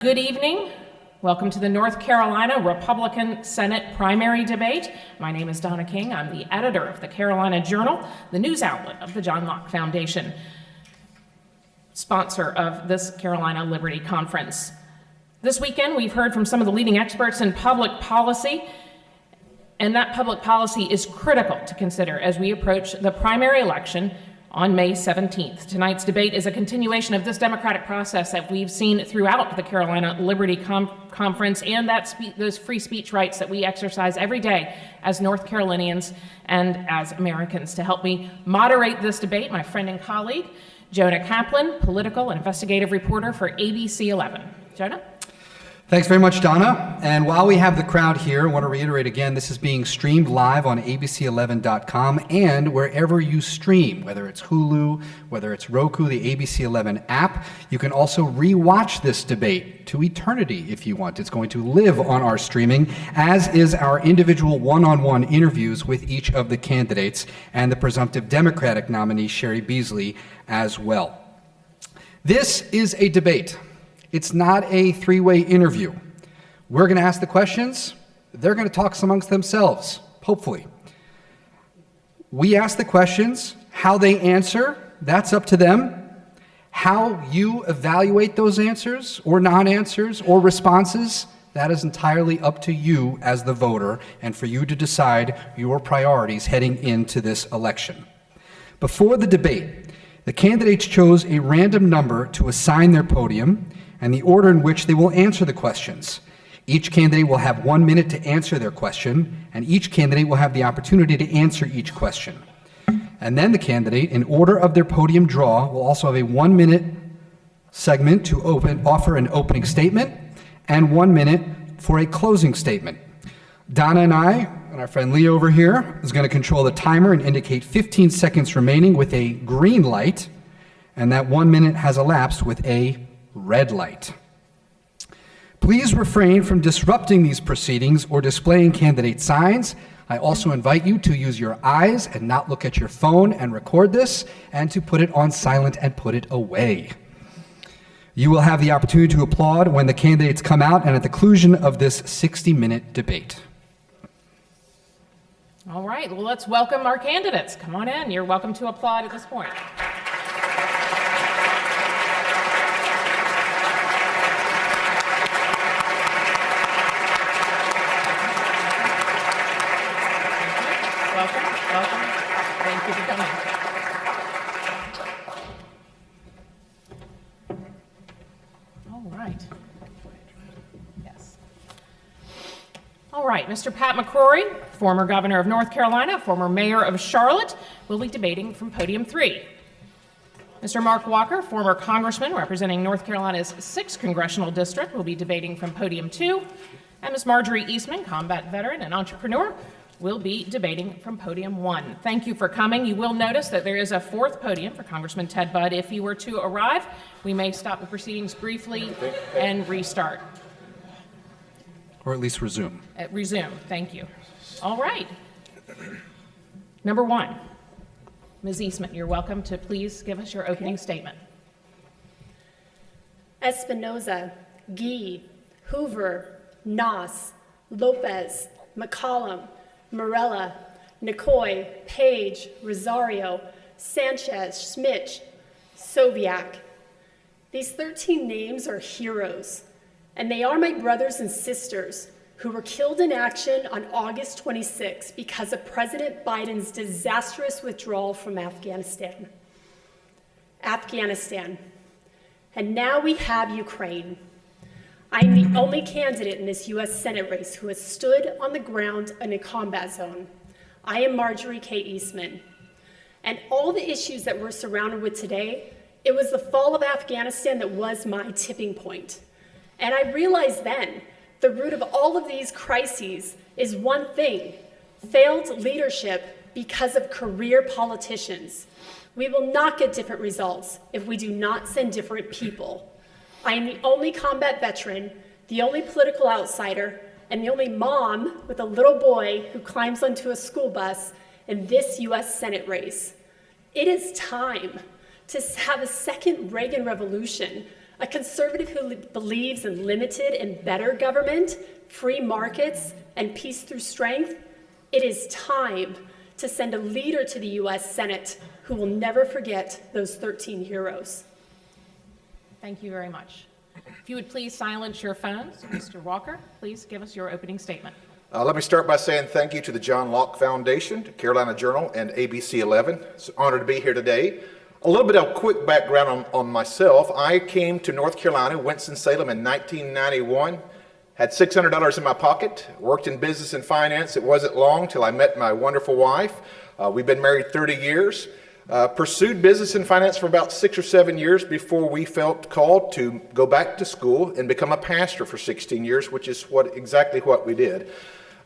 Good evening. Welcome to the North Carolina Republican Senate primary debate. My name is Donna King. I'm the editor of the Carolina Journal, the news outlet of the John Locke Foundation, sponsor of this Carolina Liberty Conference. This weekend, we've heard from some of the leading experts in public policy, and that public policy is critical to consider as we approach the primary election on May 17th. Tonight's debate is a continuation of this democratic process that we've seen throughout the Carolina Liberty Conference and those free speech rights that we exercise every day as North Carolinians and as Americans. To help me moderate this debate, my friend and colleague, Jonah Kaplan, political and investigative reporter for ABC 11. Jonah? Thanks very much, Donna. And while we have the crowd here, I want to reiterate again, this is being streamed live on abc11.com and wherever you stream, whether it's Hulu, whether it's Roku, the ABC 11 app. You can also rewatch this debate to eternity if you want. It's going to live on our streaming, as is our individual one-on-one interviews with each of the candidates and the presumptive Democratic nominee, Sherry Beasley, as well. This is a debate. It's not a three-way interview. We're going to ask the questions. They're going to talk amongst themselves, hopefully. We ask the questions. How they answer, that's up to them. How you evaluate those answers or non-answers or responses, that is entirely up to you as the voter and for you to decide your priorities heading into this election. Before the debate, the candidates chose a random number to assign their podium and the order in which they will answer the questions. Each candidate will have 1 minute to answer their question, and each candidate will have the opportunity to answer each question. And then the candidate, in order of their podium draw, will also have a 1 minute segment to offer an opening statement and 1 minute for a closing statement. Donna and I, and our friend Lee over here, is going to control the timer and indicate 15 seconds remaining with a green light, and that 1 minute has elapsed with a red light. Please refrain from disrupting these proceedings or displaying candidate signs. I also invite you to use your eyes and not look at your phone and record this, and to put it on silent and put it away. You will have the opportunity to applaud when the candidates come out and at the conclusion of this 60-minute debate. All right, well, let's welcome our candidates. Come on in. You're welcome to applaud at this point. Welcome. Thank you for coming. All right. Yes. All right, Mr. Pat McCrory, former governor of North Carolina, former mayor of Charlotte, will be debating from podium 3. Mr. Mark Walker, former congressman representing North Carolina's 6th congressional district, will be debating from podium 2. And Ms. Marjorie Eastman, combat veteran and entrepreneur, will be debating from podium 1. Thank you for coming. You will notice that there is a 4th podium for Congressman Ted Budd. If he were to arrive, we may stop the proceedings briefly and restart. Or at least resume. Resume, thank you. All right. Number 1, Ms. Eastman, you're welcome to please give us your opening statement. Espinoza, Gee, Hoover, Noss, Lopez, McCollum, Morella, Nicoy, Page, Rosario, Sanchez, Schmitz, Soviak. These 13 names are heroes, and they are my brothers and sisters who were killed in action on August 26 because of President Biden's disastrous withdrawal from Afghanistan. And now we have Ukraine. I'm the only candidate in this U.S. Senate race who has stood on the ground in a combat zone. I am Marjorie K. Eastman. And all the issues that we're surrounded with today, it was the fall of Afghanistan that was my tipping point. And I realized then, the root of all of these crises is one thing: failed leadership because of career politicians. We will not get different results if we do not send different people. I am the only combat veteran, the only political outsider, and the only mom with a little boy who climbs onto a school bus in this U.S. Senate race. It is time to have a second Reagan revolution, a conservative who believes in limited and better government, free markets, and peace through strength. It is time to send a leader to the U.S. Senate who will never forget those 13 heroes. Thank you very much. If you would please silence your phones. Mr. Walker, please give us your opening statement. Let me start by saying thank you to the John Locke Foundation, to Carolina Journal, and ABC 11. It's an honor to be here today. A little bit of quick background on myself. I came to North Carolina, Winston-Salem in 1991, had $600 in my pocket, worked in business and finance. It wasn't long till I met my wonderful wife. We've been married 30 years. Pursued business and finance for about 6 or 7 years before we felt called to go back to school and become a pastor for 16 years, which is exactly what we did.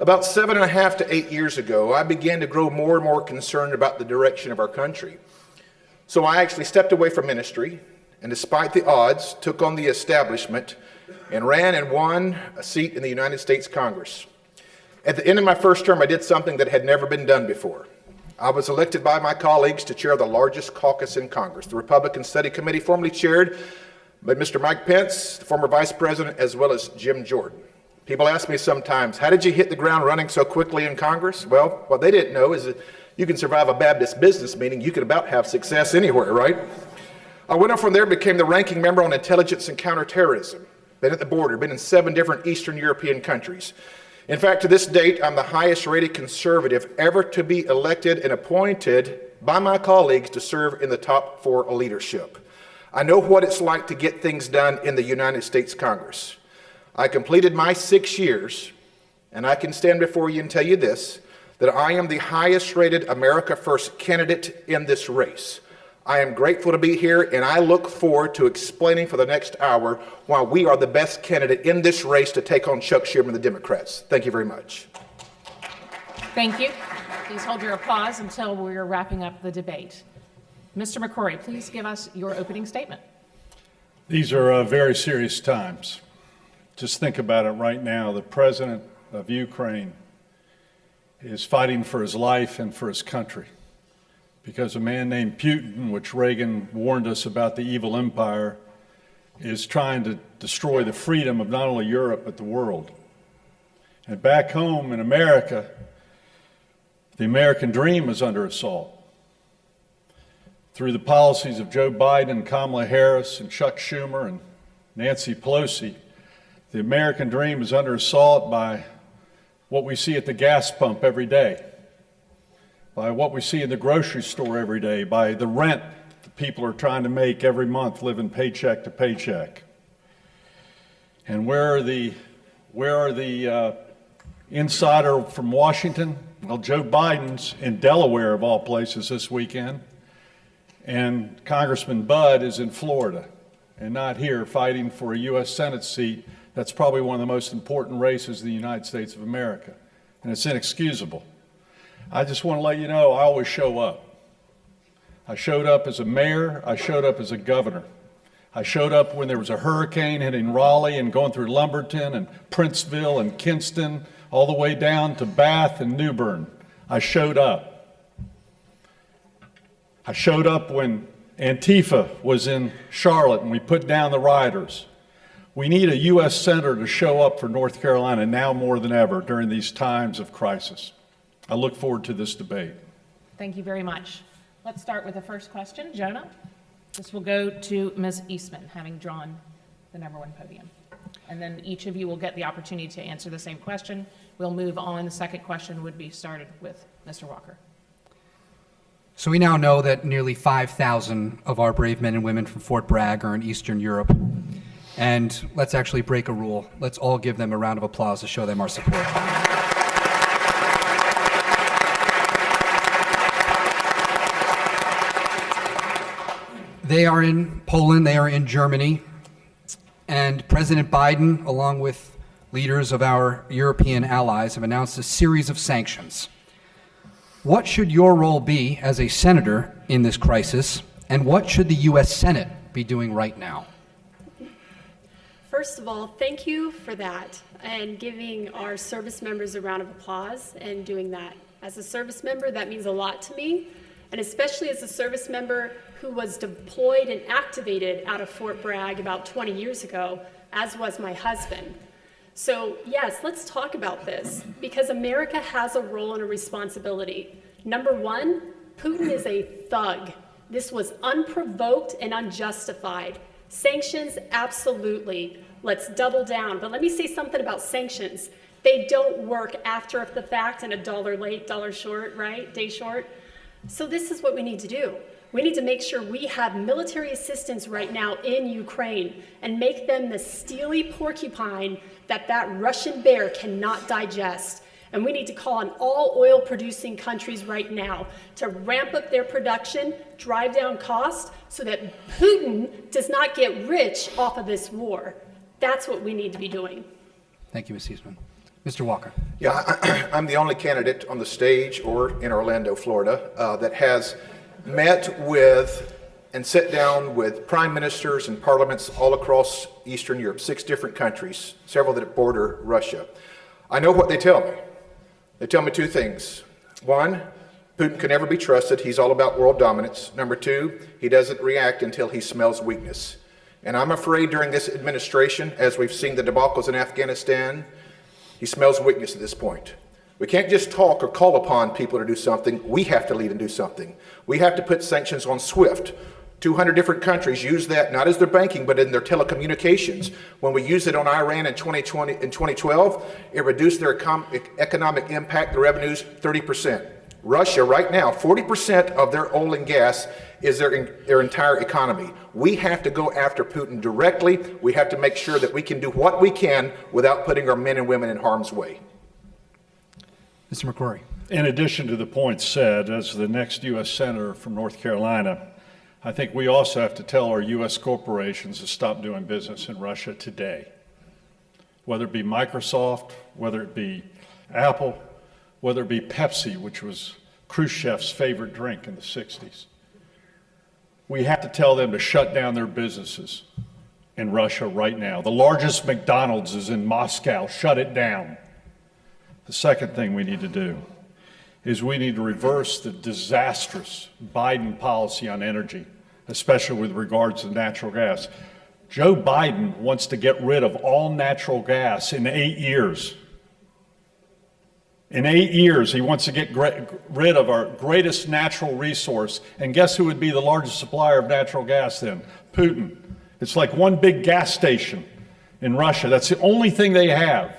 About 7.5 to 8 years ago, I began to grow more and more concerned about the direction of our country. So I actually stepped away from ministry, and despite the odds, took on the establishment and ran and won a seat in the United States Congress. At the end of my first term, I did something that had never been done before. I was elected by my colleagues to chair the largest caucus in Congress, the Republican Study Committee, formerly chaired by Mr. Mike Pence, the former vice president, as well as Jim Jordan. People ask me sometimes, how did you hit the ground running so quickly in Congress? Well, what they didn't know is that you can survive a Baptist business meeting, you can about have success anywhere, right? I went on from there, became the ranking member on intelligence and counterterrorism. Been at the border, been in 7 different Eastern European countries. In fact, to this date, I'm the highest rated conservative ever to be elected and appointed by my colleagues to serve in the top 4 leadership. I know what it's like to get things done in the United States Congress. I completed my 6 years, and I can stand before you and tell you this, that I am the highest rated America First candidate in this race. I am grateful to be here, and I look forward to explaining for the next hour why we are the best candidate in this race to take on Chuck Schumer and the Democrats. Thank you very much. Thank you. Please hold your applause until we're wrapping up the debate. Mr. McCrory, please give us your opening statement. These are very serious times. Just think about it right now. The president of Ukraine is fighting for his life and for his country because a man named Putin, which Reagan warned us about, the evil empire, is trying to destroy the freedom of not only Europe but the world. And back home in America, the American dream is under assault. Through the policies of Joe Biden, Kamala Harris, and Chuck Schumer, and Nancy Pelosi, the American dream is under assault by what we see at the gas pump every day, by what we see in the grocery store every day, by the rent that people are trying to make every month, living paycheck to paycheck. And where are the insider from Washington? Well, Joe Biden's in Delaware, of all places, this weekend, and Congressman Budd is in Florida, and not here fighting for a U.S. Senate seat. That's probably one of the most important races in the United States of America, and it's inexcusable. I just want to let you know I always show up. I showed up as a mayor. I showed up as a governor. I showed up when there was a hurricane hitting Raleigh and going through Lumberton and Princeville and Kinston, all the way down to Bath and New Bern. I showed up. I showed up when Antifa was in Charlotte and we put down the rioters. We need a U.S. Senator to show up for North Carolina now more than ever during these times of crisis. I look forward to this debate. Thank you very much. Let's start with the first question. Jonah, this will go to Ms. Eastman, having drawn the number 1 podium. And then each of you will get the opportunity to answer the same question. We'll move on. The second question would be started with Mr. Walker. So we now know that nearly 5,000 of our brave men and women from Fort Bragg are in Eastern Europe. And let's actually break a rule. Let's all give them a round of applause to show them our support. They are in Poland, they are in Germany, and President Biden, along with leaders of our European allies, have announced a series of sanctions. What should your role be as a senator in this crisis, and what should the U.S. Senate be doing right now? First of all, thank you for that and giving our service members a round of applause and doing that. As a service member, that means a lot to me, and especially as a service member who was deployed and activated out of Fort Bragg about 20 years ago, as was my husband. So yes, let's talk about this, because America has a role and a responsibility. Number one, Putin is a thug. This was unprovoked and unjustified. Sanctions, absolutely. Let's double down. But let me say something about sanctions. They don't work after the fact and a dollar late, dollar short, right? Day short. So this is what we need to do. We need to make sure we have military assistance right now in Ukraine and make them the steely porcupine that Russian bear cannot digest. And we need to call on all oil-producing countries right now to ramp up their production, drive down costs, so that Putin does not get rich off of this war. That's what we need to be doing. Thank you, Ms. Eastman. Mr. Walker. Yeah, I'm the only candidate on the stage or in Orlando, Florida, that has met with and sat down with prime ministers and parliaments all across Eastern Europe, 6 different countries, several that border Russia. I know what they tell me. They tell me 2 things. 1, Putin can never be trusted. He's all about world dominance. Number 2, he doesn't react until he smells weakness. And I'm afraid during this administration, as we've seen the debacles in Afghanistan, he smells weakness at this point. We can't just talk or call upon people to do something. We have to lead and do something. We have to put sanctions on SWIFT. 200 different countries use that, not as their banking, but in their telecommunications. When we used it on Iran in 2012, it reduced their economic impact, the revenues, 30%. Russia, right now, 40% of their oil and gas is their entire economy. We have to go after Putin directly. We have to make sure that we can do what we can without putting our men and women in harm's way. Mr. McCrory. In addition to the points said, as the next U.S. Senator from North Carolina, I think we also have to tell our U.S. corporations to stop doing business in Russia today. Whether it be Microsoft, whether it be Apple, whether it be Pepsi, which was Khrushchev's favorite drink in the 60s. We have to tell them to shut down their businesses in Russia right now. The largest McDonald's is in Moscow. Shut it down. The second thing we need to do is we need to reverse the disastrous Biden policy on energy, especially with regards to natural gas. Joe Biden wants to get rid of all natural gas in 8 years. In 8 years, he wants to get rid of our greatest natural resource. And guess who would be the largest supplier of natural gas then? Putin. It's like one big gas station in Russia. That's the only thing they have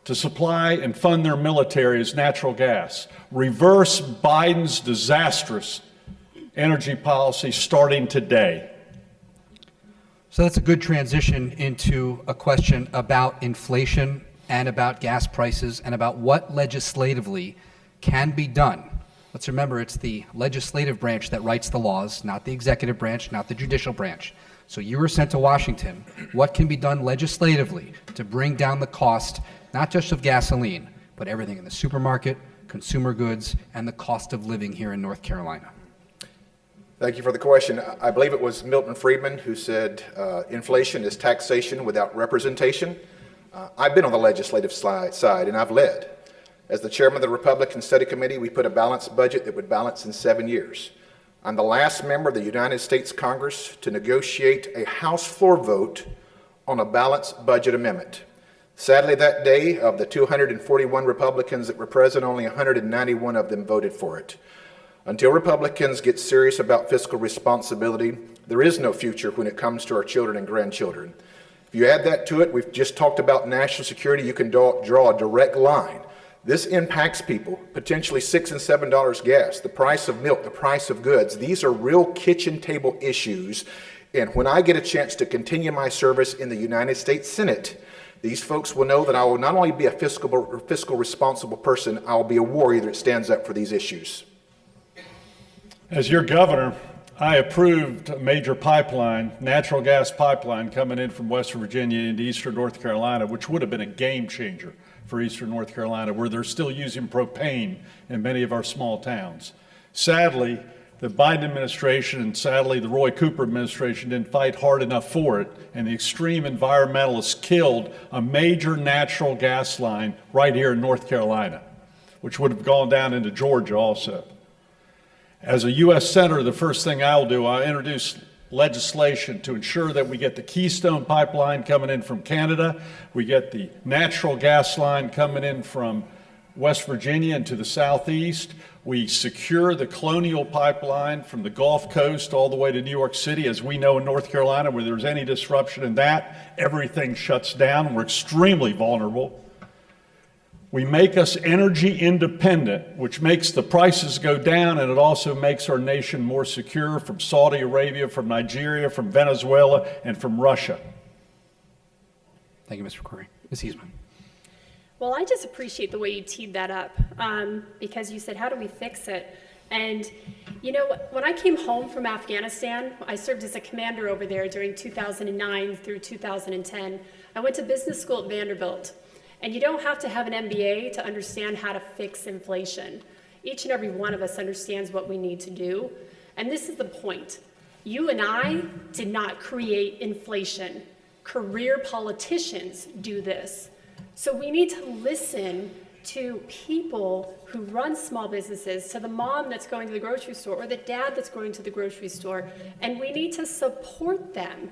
to supply and fund their military is natural gas. Reverse Biden's disastrous energy policy starting today. So that's a good transition into a question about inflation and about gas prices and about what legislatively can be done. Let's remember, it's the legislative branch that writes the laws, not the executive branch, not the judicial branch. So you were sent to Washington. What can be done legislatively to bring down the cost, not just of gasoline, but everything in the supermarket, consumer goods, and the cost of living here in North Carolina? Thank you for the question. I believe it was Milton Friedman who said inflation is taxation without representation. I've been on the legislative side, and I've led. As the chairman of the Republican Study Committee, we put a balanced budget that would balance in 7 years. I'm the last member of the United States Congress to negotiate a House floor vote on a balanced budget amendment. Sadly, that day, of the 241 Republicans that were present, only 191 of them voted for it. Until Republicans get serious about fiscal responsibility, there is no future when it comes to our children and grandchildren. If you add that to it, we've just talked about national security, you can draw a direct line. This impacts people, potentially $6 and $7 gas, the price of milk, the price of goods. These are real kitchen table issues. And when I get a chance to continue my service in the United States Senate, these folks will know that I will not only be a fiscal responsible person, I will be a warrior that stands up for these issues. As your governor, I approved a major pipeline, natural gas pipeline, coming in from West Virginia into eastern North Carolina, which would have been a game changer for eastern North Carolina, where they're still using propane in many of our small towns. Sadly, the Biden administration and sadly the Roy Cooper administration didn't fight hard enough for it, and the extreme environmentalists killed a major natural gas line right here in North Carolina, which would have gone down into Georgia also. As a U.S. Senator, the first thing I'll do, I'll introduce legislation to ensure that we get the Keystone Pipeline coming in from Canada, we get the natural gas line coming in from West Virginia into the southeast, we secure the Colonial Pipeline from the Gulf Coast all the way to New York City. As we know in North Carolina, where there's any disruption in that, everything shuts down. We're extremely vulnerable. We make us energy independent, which makes the prices go down, and it also makes our nation more secure from Saudi Arabia, from Nigeria, from Venezuela, and from Russia. Thank you, Mr. McCrory. Ms. Eastman. Well, I just appreciate the way you teed that up, because you said, how do we fix it? And, you know, when I came home from Afghanistan, I served as a commander over there during 2009 through 2010. I went to business school at Vanderbilt. And you don't have to have an MBA to understand how to fix inflation. Each and every one of us understands what we need to do. And this is the point. You and I did not create inflation. Career politicians do this. So we need to listen to people who run small businesses, to the mom that's going to the grocery store or the dad that's going to the grocery store, and we need to support them.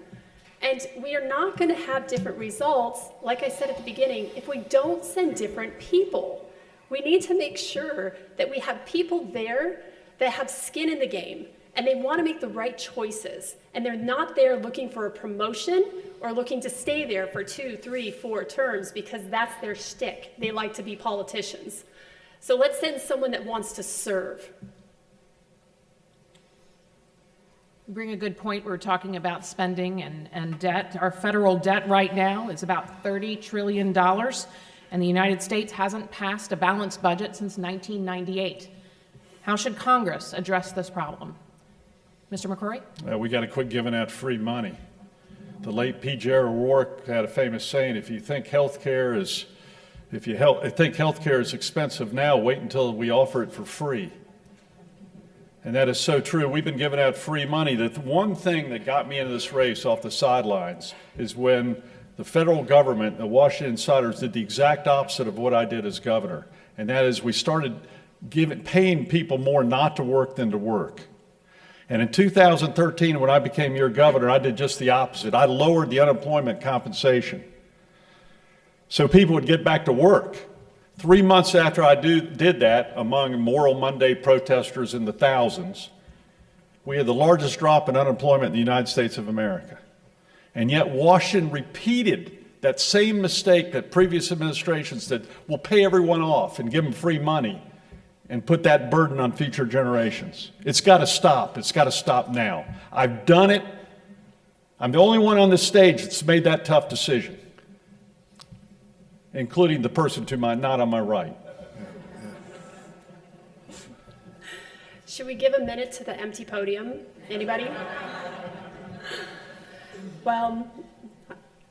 And we are not going to have different results, like I said at the beginning, if we don't send different people. We need to make sure that we have people there that have skin in the game and they want to make the right choices. And they're not there looking for a promotion or looking to stay there for 2, 3, 4 terms because that's their shtick. They like to be politicians. So let's send someone that wants to serve. You bring a good point. We're talking about spending and debt. Our federal debt right now is about $30 trillion, and the United States hasn't passed a balanced budget since 1998. How should Congress address this problem? Mr. McCrory? We got to quit giving out free money. The late P. J. O'Rourke had a famous saying, if you think healthcare is expensive now, wait until we offer it for free. And that is so true. We've been giving out free money. The one thing that got me into this race off the sidelines is when the federal government, the Washington Insiders, did the exact opposite of what I did as governor. And that is we started paying people more not to work than to work. And in 2013, when I became your governor, I did just the opposite. I lowered the unemployment compensation so people would get back to work. 3 months after I did that, among Moral Monday protesters in the thousands, we had the largest drop in unemployment in the United States of America. And yet Washington repeated that same mistake that previous administrations did. We'll pay everyone off and give them free money and put that burden on future generations. It's got to stop. It's got to stop now. I've done it. I'm the only one on this stage that's made that tough decision, including the person to my, not on my right. Should we give a minute to the empty podium? Anybody? Well,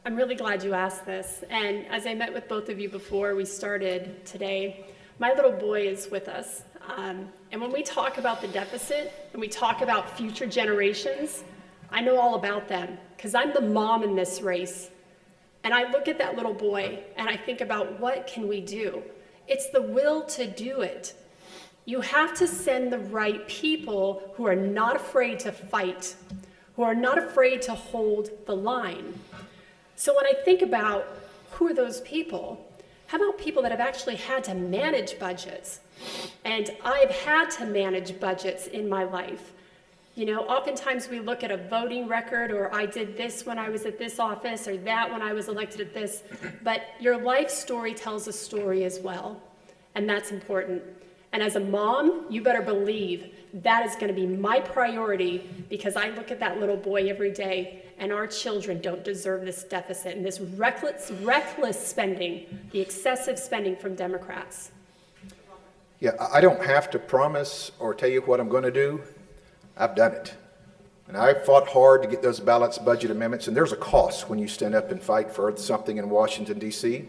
I'm really glad you asked this. And as I met with both of you before we started today, my little boy is with us. And when we talk about the deficit and we talk about future generations, I know all about them because I'm the mom in this race. And I look at that little boy and I think about what can we do? It's the will to do it. You have to send the right people who are not afraid to fight, who are not afraid to hold the line. So when I think about who are those people, how about people that have actually had to manage budgets? And I've had to manage budgets in my life. You know, oftentimes we look at a voting record, or I did this when I was at this office, or that when I was elected at this, but your life story tells a story as well, and that's important. And as a mom, you better believe that is going to be my priority, because I look at that little boy every day, and our children don't deserve this deficit and this reckless spending, the excessive spending from Democrats. Yeah, I don't have to promise or tell you what I'm going to do. I've done it. And I fought hard to get those balanced budget amendments, and there's a cost when you stand up and fight for something in Washington, D.C.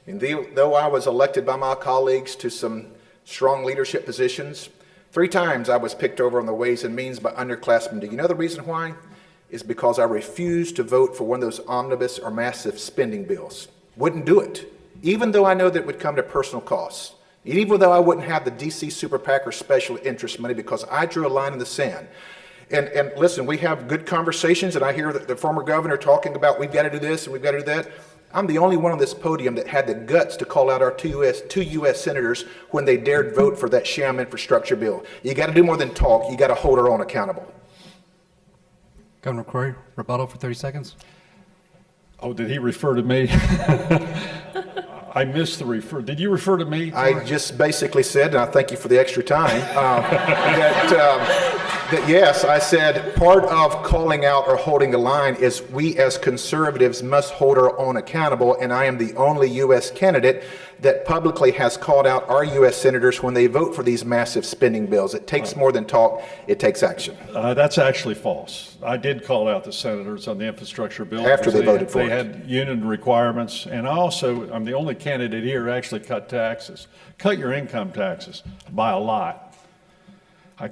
And though I was elected by my colleagues to some strong leadership positions, 3 times I was picked over on the Ways and Means by underclassmen. Do you know the reason why? Is because I refused to vote for one of those omnibus or massive spending bills. Wouldn't do it, even though I know that it would come to personal costs. Even though I wouldn't have the DC Super PAC or special interest money because I drew a line in the sand. And listen, we have good conversations, and I hear the former governor talking about we've got to do this and we've got to do that. I'm the only one on this podium that had the guts to call out our two U.S. senators when they dared vote for that sham infrastructure bill. You got to do more than talk. You got to hold our own accountable. Governor McCrory, rebuttal for 30 seconds. Oh, did he refer to me? I missed the refer. Did you refer to me? I just basically said, and I thank you for the extra time, that yes, I said part of calling out or holding the line is we as conservatives must hold our own accountable, and I am the only U.S. candidate that publicly has called out our U.S. senators when they vote for these massive spending bills. It takes more than talk, it takes action. That's actually false. I did call out the senators on the infrastructure bill. After they voted for it. They had union requirements, and I'm the only candidate here who actually cut taxes. Cut your income taxes by a lot. I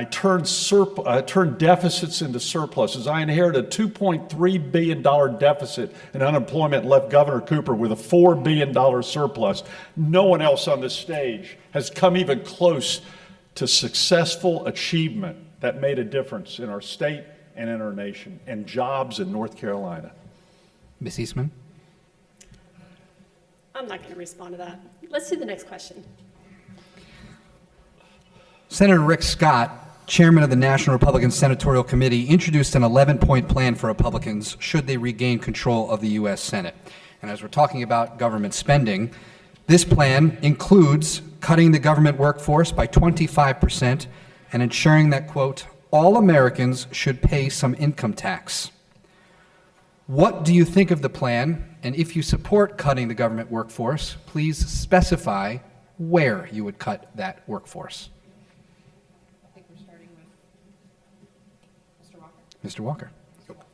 turned deficits into surpluses. I inherited a $2.3 billion deficit in unemployment and left Governor Cooper with a $4 billion surplus. No one else on this stage has come even close to successful achievement that made a difference in our state and in our nation, and jobs in North Carolina. Ms. Eastman. I'm not going to respond to that. Let's do the next question. Senator Rick Scott, chairman of the National Republican Senatorial Committee, introduced an 11-point plan for Republicans should they regain control of the U.S. Senate. And as we're talking about government spending, this plan includes cutting the government workforce by 25% and ensuring that, quote, all Americans should pay some income tax. What do you think of the plan? And if you support cutting the government workforce, please specify where you would cut that workforce. Mr. Walker.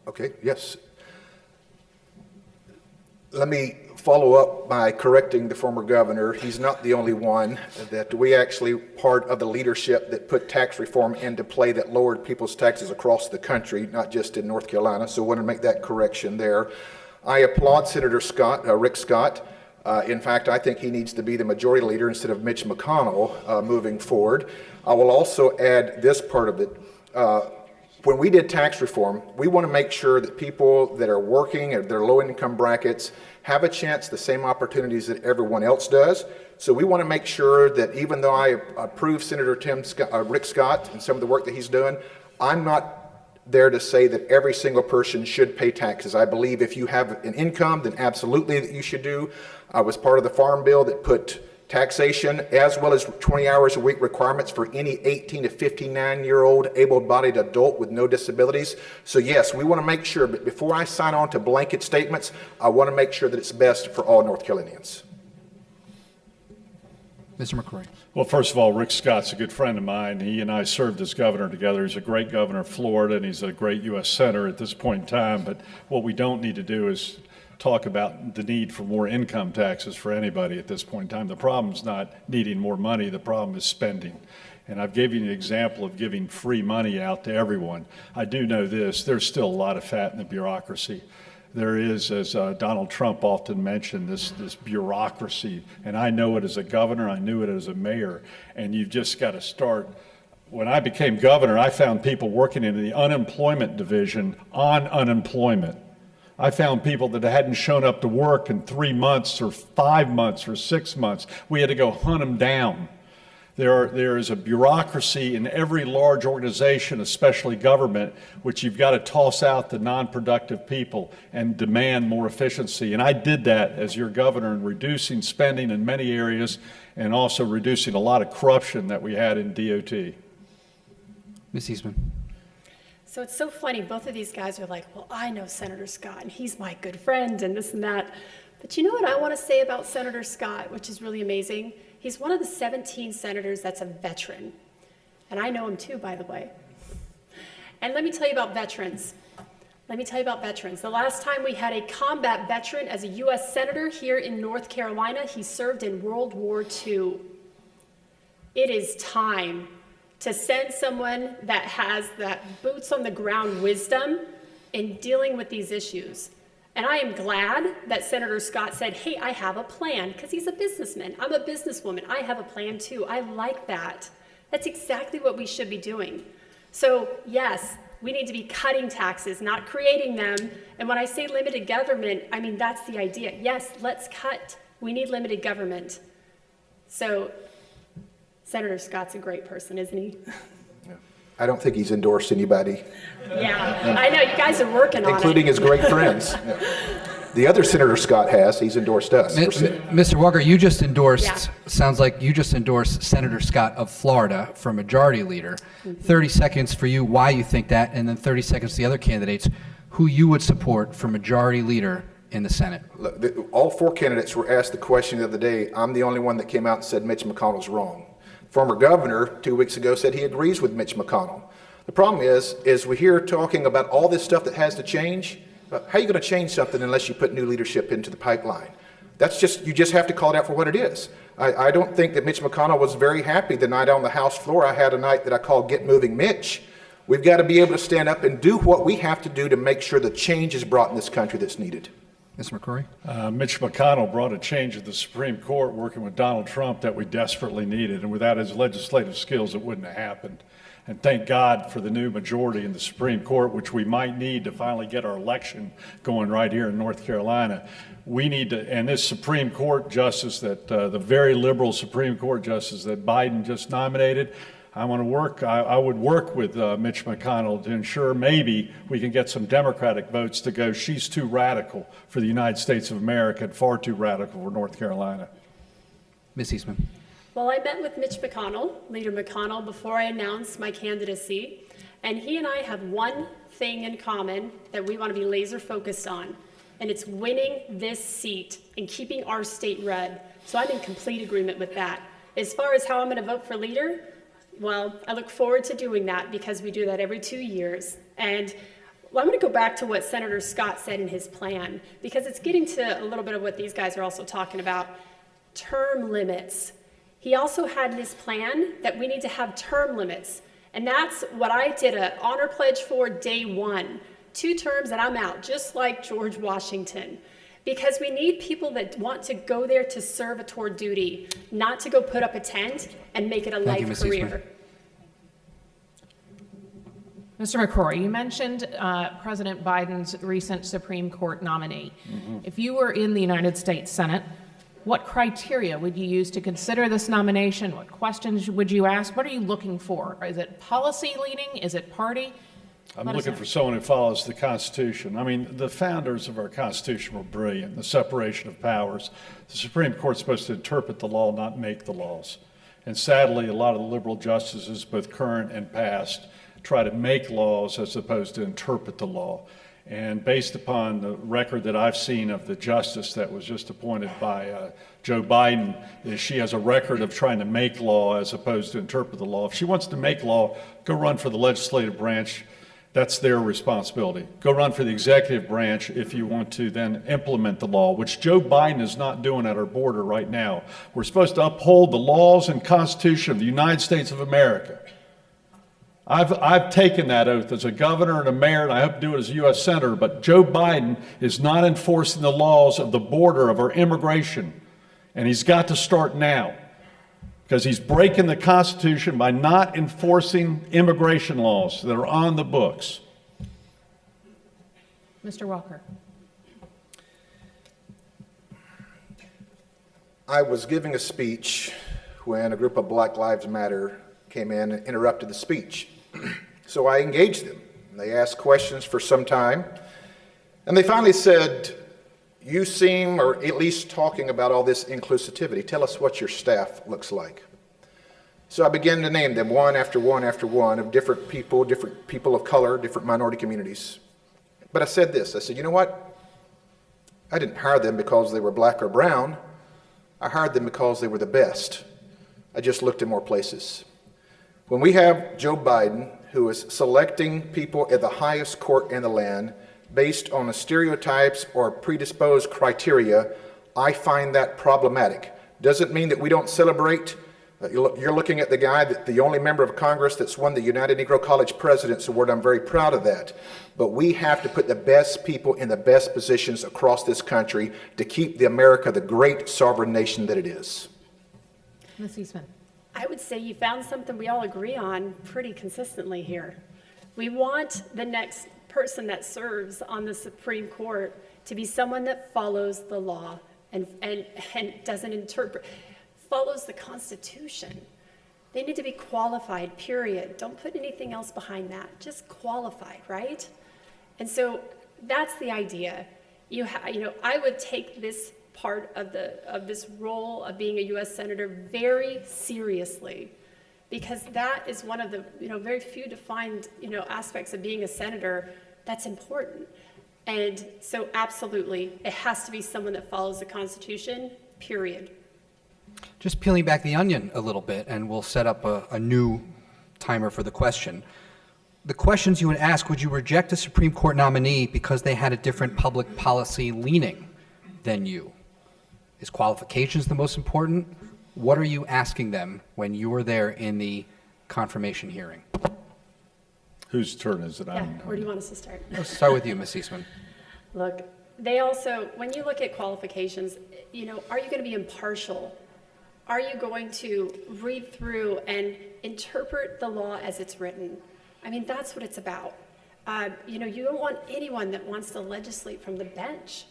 Okay, yes. Let me follow up by correcting the former governor. He's not the only one. That we actually part of the leadership that put tax reform into play that lowered people's taxes across the country, not just in North Carolina. So I want to make that correction there. I applaud Senator Scott, Rick Scott. In fact, I think he needs to be the majority leader instead of Mitch McConnell moving forward. I will also add this part of it. When we did tax reform, we want to make sure that people that are working at their low-income brackets have a chance, the same opportunities that everyone else does. So we want to make sure that even though I approve Senator Rick Scott and some of the work that he's doing, I'm not there to say that every single person should pay taxes. I believe if you have an income, then absolutely that you should do. I was part of the farm bill that put taxation as well as 20 hours a week requirements for any 18 to 59-year-old able-bodied adult with no disabilities. So yes, we want to make sure, but before I sign on to blanket statements, I want to make sure that it's best for all North Carolinians. Mr. McCrory. Well, first of all, Rick Scott's a good friend of mine. He and I served as governor together. He's a great governor of Florida, and he's a great U.S. senator at this point in time. But what we don't need to do is talk about the need for more income taxes for anybody at this point in time. The problem is not needing more money. The problem is spending. And I've given you an example of giving free money out to everyone. I do know this. There's still a lot of fat in the bureaucracy. There is, as Donald Trump often mentioned, this bureaucracy. And I know it as a governor. I knew it as a mayor. And you've just got to start. When I became governor, I found people working in the unemployment division on unemployment. I found people that hadn't shown up to work in 3 months or 5 months or 6 months. We had to go hunt them down. There is a bureaucracy in every large organization, especially government, which you've got to toss out the non-productive people and demand more efficiency. And I did that as your governor in reducing spending in many areas and also reducing a lot of corruption that we had in DOT. Ms. Eastman. So it's so funny, both of these guys are like, well, I know Senator Scott, and he's my good friend, and this and that. But you know what I want to say about Senator Scott, which is really amazing? He's one of the 17 senators that's a veteran. And I know him too, by the way. And let me tell you about veterans. The last time we had a combat veteran as a U.S. Senator here in North Carolina, he served in World War II. It is time to send someone that has that boots on the ground wisdom in dealing with these issues. And I am glad that Senator Scott said, hey, I have a plan, because he's a businessman. I'm a businesswoman. I have a plan too. I like that. That's exactly what we should be doing. So yes, we need to be cutting taxes, not creating them. And when I say limited government, I mean, that's the idea. Yes, let's cut. We need limited government. So Senator Scott's a great person, isn't he? I don't think he's endorsed anybody, Yeah, I know, you guys are working on it. including his great friends. The other Senator Scott has, he's endorsed us. Mr. Walker, you just endorsed, Yeah. sounds like you just endorsed Senator Scott of Florida for Majority Leader. 30 seconds for you, why you think that, and then 30 seconds to the other candidates, who you would support for Majority Leader in the Senate. Look, all four candidates were asked the question the other day. I'm the only one that came out and said Mitch McConnell's wrong. Former governor 2 weeks ago said he agrees with Mitch McConnell. The problem is we're here talking about all this stuff that has to change. How are you going to change something unless you put new leadership into the pipeline? You just have to call it out for what it is. I don't think that Mitch McConnell was very happy the night on the House floor. I had a night that I called Get Moving Mitch. We've got to be able to stand up and do what we have to do to make sure the change is brought in this country that's needed. Mr. McCrory? Mitch McConnell brought a change at the Supreme Court working with Donald Trump that we desperately needed, and without his legislative skills, it wouldn't have happened. And thank God for the new majority in the Supreme Court, which we might need to finally get our election going right here in North Carolina. We need to, and this Supreme Court justice that, the very liberal Supreme Court justice that Biden just nominated, I would work with Mitch McConnell to ensure maybe we can get some Democratic votes to go, she's too radical for the United States of America and far too radical for North Carolina. Ms. Eastman? Well, I met with Mitch McConnell, Leader McConnell, before I announced my candidacy, and he and I have one thing in common that we want to be laser focused on, and it's winning this seat and keeping our state red. So I'm in complete agreement with that. As far as how I'm going to vote for leader, well, I look forward to doing that because we do that every 2 years. And I'm going to go back to what Senator Scott said in his plan, because it's getting to a little bit of what these guys are also talking about, term limits. He also had in his plan that we need to have term limits. And that's what I did an honor pledge for day one. 2 terms and I'm out, just like George Washington. Because we need people that want to go there to serve a toward duty, not to go put up a tent and make it a Thank you, life Ms. career. Mr. McCrory, you mentioned President Biden's recent Supreme Court nominee. If you were in the United States Senate, what criteria would you use to consider this nomination? What questions would you ask? What are you looking for? Is it policy leaning? Is it party? I'm looking for someone who follows the Constitution. I mean, the founders of our Constitution were brilliant, the separation of powers. The Supreme Court's supposed to interpret the law, not make the laws. And sadly, a lot of the liberal justices, both current and past, try to make laws as opposed to interpret the law. And based upon the record that I've seen of the justice that was just appointed by Joe Biden, is she has a record of trying to make law as opposed to interpret the law. If she wants to make law, go run for the legislative branch. That's their responsibility. Go run for the executive branch if you want to then implement the law, which Joe Biden is not doing at our border right now. We're supposed to uphold the laws and Constitution of the United States of America. I've taken that oath as a governor and a mayor, and I hope to do it as a U.S. Senator, but Joe Biden is not enforcing the laws of the border of our immigration, and he's got to start now, because he's breaking the Constitution by not enforcing immigration laws that are on the books. Mr. Walker. I was giving a speech when a group of Black Lives Matter came in and interrupted the speech. So I engaged them. They asked questions for some time, and they finally said, you seem, or at least talking about all this inclusivity, tell us what your staff looks like. So I began to name them one after one after one of different people of color, different minority communities. But I said this, I said, you know what? I didn't hire them because they were black or brown. I hired them because they were the best. I just looked in more places. When we have Joe Biden, who is selecting people at the highest court in the land based on the stereotypes or predisposed criteria, I find that problematic. Doesn't mean that we don't celebrate You're looking at the guy, the only member of Congress that's won the United Negro College President's Award. I'm very proud of that. But we have to put the best people in the best positions across this country to keep America the great sovereign nation that it is. Ms. Eastman. I would say you found something we all agree on pretty consistently here. We want the next person that serves on the Supreme Court to be someone that follows the law and doesn't interpret, follows the Constitution. They need to be qualified, period. Don't put anything else behind that. Just qualified, right? And so that's the idea. I would take this part of this role of being a U.S. Senator very seriously, because that is one of the very few defined aspects of being a senator that's important. And so absolutely, it has to be someone that follows the Constitution, period. Just peeling back the onion a little bit, and we'll set up a new timer for the question. The questions you would ask: would you reject a Supreme Court nominee because they had a different public policy leaning than you? Is qualifications the most important? What are you asking them when you were there in the confirmation hearing? Whose turn is it? Yeah, where do you want us to start? Let's start with you, Ms. Eastman. Look, they also, when you look at qualifications, are you going to be impartial? Are you going to read through and interpret the law as it's written? I mean, that's what it's about. You don't want anyone that wants to legislate from the bench.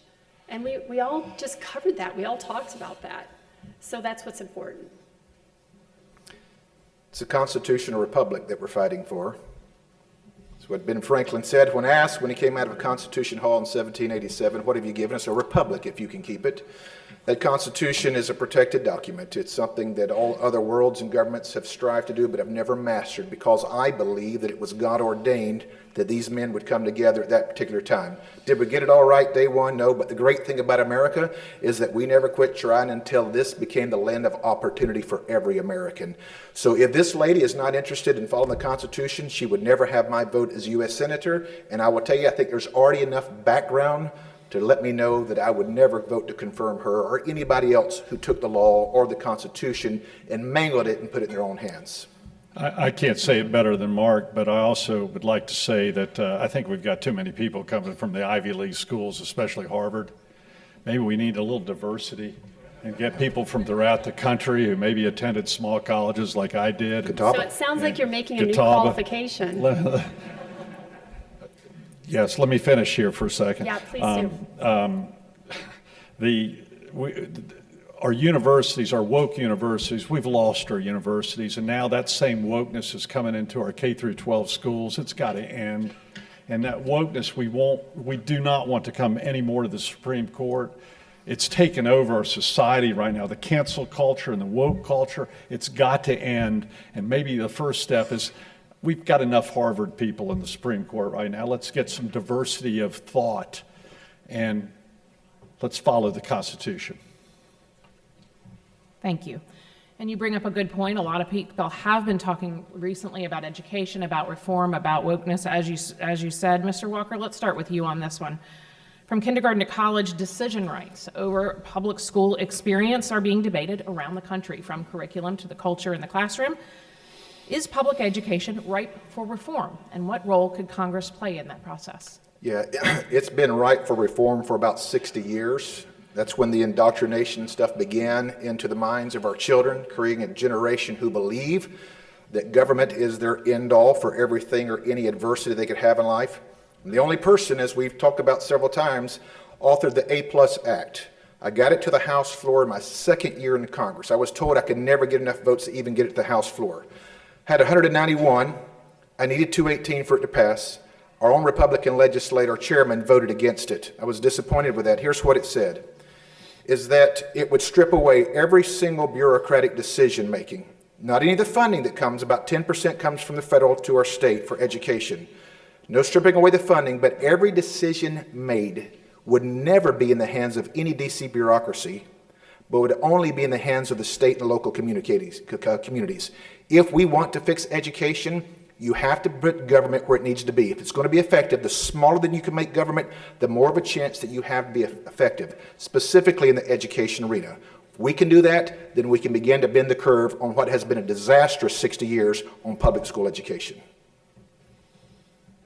And we all just covered that. We all talked about that. So that's what's important. It's a constitutional republic that we're fighting for. It's what Ben Franklin said when asked when he came out of Constitution Hall in 1787, what have you given us? A republic, if you can keep it. That Constitution is a protected document. It's something that all other worlds and governments have strived to do but have never mastered, because I believe that it was God ordained that these men would come together at that particular time. Did we get it all right day one? No, but the great thing about America is that we never quit trying until this became the land of opportunity for every American. So if this lady is not interested in following the Constitution, she would never have my vote as U.S. Senator. And I will tell you, I think there's already enough background to let me know that I would never vote to confirm her or anybody else who took the law or the Constitution and mangled it and put it in their own hands. I can't say it better than Mark, but I also would like to say that I think we've got too many people coming from the Ivy League schools, especially Harvard. Maybe we need a little diversity and get people from throughout the country who maybe attended small colleges like I did. So it sounds like you're making a new qualification. Yes, let me finish here for a second. Yeah, please do. Our universities, our woke universities, we've lost our universities, and now that same wokeness is coming into our K through 12 schools. It's got to end. And that wokeness, we do not want to come anymore to the Supreme Court. It's taken over our society right now. The cancel culture and the woke culture, it's got to end. And maybe the first step is, we've got enough Harvard people in the Supreme Court right now. Let's get some diversity of thought, and let's follow the Constitution. Thank you. And you bring up a good point. A lot of people have been talking recently about education, about reform, about wokeness, as you said. Mr. Walker, let's start with you on this one. From kindergarten to college, decision rights over public school experience are being debated around the country, from curriculum to the culture in the classroom. Is public education ripe for reform, and what role could Congress play in that process? Yeah, it's been ripe for reform for about 60 years. That's when the indoctrination stuff began into the minds of our children, creating a generation who believe that government is their end-all for everything or any adversity they could have in life. And the only person, as we've talked about several times, authored the A+ Act. I got it to the House floor in my second year in Congress. I was told I could never get enough votes to even get it to the House floor. Had 191. I needed 218 for it to pass. Our own Republican legislator chairman voted against it. I was disappointed with that. Here's what it said, is that it would strip away every single bureaucratic decision making. Not any of the funding that comes, about 10% comes from the federal to our state for education. No stripping away the funding, but every decision made would never be in the hands of any DC bureaucracy, but would only be in the hands of the state and local communities. If we want to fix education, you have to put government where it needs to be. If it's going to be effective, the smaller than you can make government, the more of a chance that you have to be effective, specifically in the education arena. If we can do that, then we can begin to bend the curve on what has been a disastrous 60 years on public school education.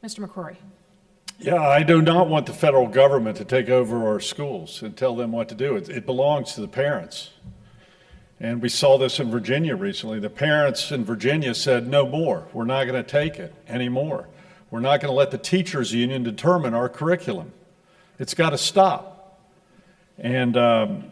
Mr. McCrory. Yeah, I do not want the federal government to take over our schools and tell them what to do. It belongs to the parents. And we saw this in Virginia recently. The parents in Virginia said, no more. We're not going to take it anymore. We're not going to let the teachers union determine our curriculum. It's got to stop. And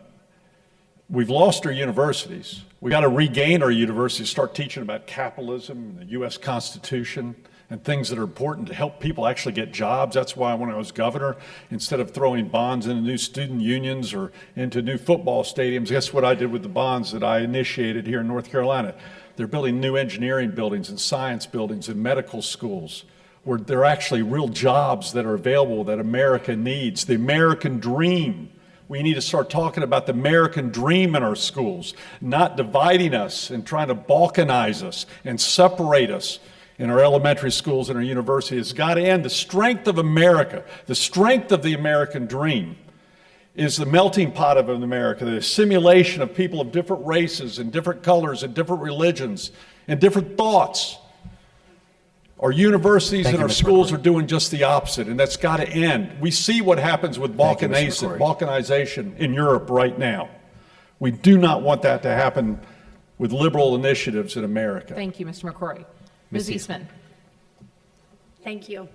we've lost our universities. We got to regain our universities, start teaching about capitalism, the U.S. Constitution, and things that are important to help people actually get jobs. That's why when I was governor, instead of throwing bonds into new student unions or into new football stadiums, guess what I did with the bonds that I initiated here in North Carolina? They're building new engineering buildings and science buildings and medical schools where there are actually real jobs that are available that America needs. The American dream. We need to start talking about the American dream in our schools, not dividing us and trying to balkanize us and separate us in our elementary schools and our universities. It's got to end. The strength of America, the strength of the American dream is the melting pot of America, the assimilation of people of different races and different colors and different religions and different thoughts. Our universities and our schools are doing just the opposite, and that's got to end. We see what happens with balkanization in Europe right now. We do not want that to happen with liberal initiatives in America. Thank you, Mr. McCrory. Ms. Eastman. Thank you.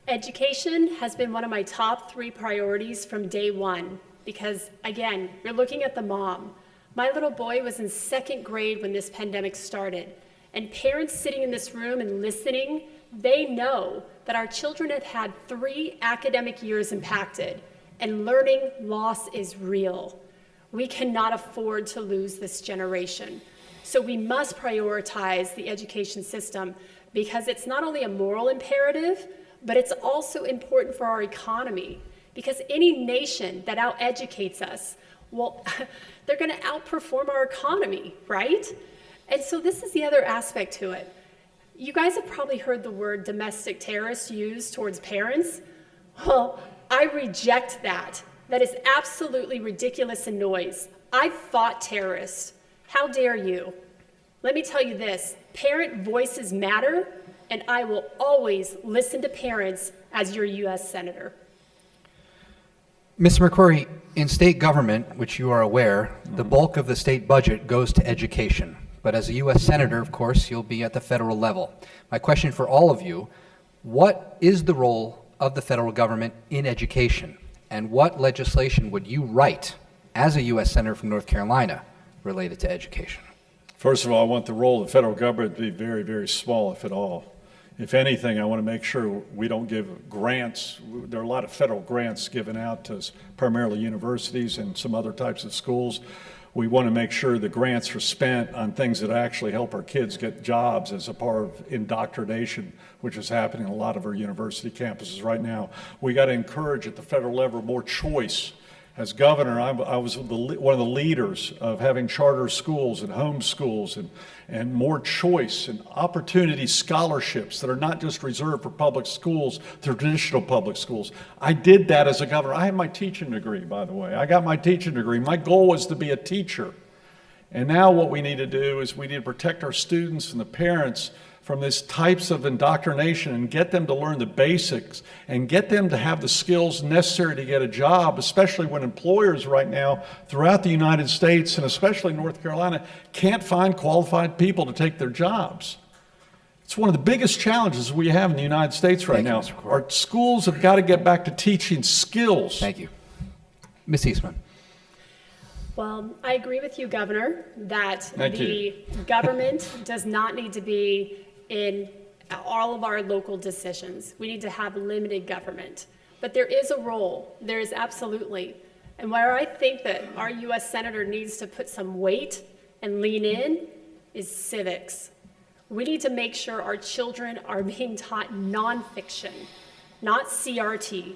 Education has been one of my top 3 priorities from day one because, again, you're looking at the mom. My little boy was in 2nd grade when this pandemic started, and parents sitting in this room and listening, they know that our children have had 3 academic years impacted, and learning loss is real. We cannot afford to lose this generation. So we must prioritize the education system because it's not only a moral imperative, but it's also important for our economy. Because any nation that out-educates us, well, they're going to outperform our economy, right? And so this is the other aspect to it. You guys have probably heard the word domestic terrorist used towards parents. Well, I reject that. That is absolutely ridiculous and noise. I've fought terrorists. How dare you? Let me tell you this, parent voices matter, and I will always listen to parents as your U.S. Senator. Mr. McCrory, in state government, which you are aware, the bulk of the state budget goes to education. But as a U.S. Senator, of course, you'll be at the federal level. My question for all of you, what is the role of the federal government in education? And what legislation would you write as a U.S. Senator from North Carolina related to education? First of all, I want the role of the federal government to be very, very small, if at all. If anything, I want to make sure we don't give grants. There are a lot of federal grants given out to primarily universities and some other types of schools. We want to make sure the grants are spent on things that actually help our kids get jobs as a part of indoctrination, which is happening in a lot of our university campuses right now. We got to encourage at the federal level more choice. As governor, I was one of the leaders of having charter schools and home schools and more choice and opportunity scholarships that are not just reserved for public schools, traditional public schools. I did that as a governor. I have my teaching degree, by the way. I got my teaching degree. My goal was to be a teacher. And now what we need to do is we need to protect our students and the parents from these types of indoctrination and get them to learn the basics and get them to have the skills necessary to get a job, especially when employers right now throughout the United States and especially North Carolina can't find qualified people to take their jobs. It's one of the biggest challenges we have in the United States right now. Our schools have got to get back to teaching skills. Thank you. Ms. Eastman. Well, I agree with you, Governor, that the government does not need to be in all of our local decisions. We need to have limited government. But there is a role. There is absolutely. And where I think that our U.S. Senator needs to put some weight and lean in is civics. We need to make sure our children are being taught nonfiction, not CRT.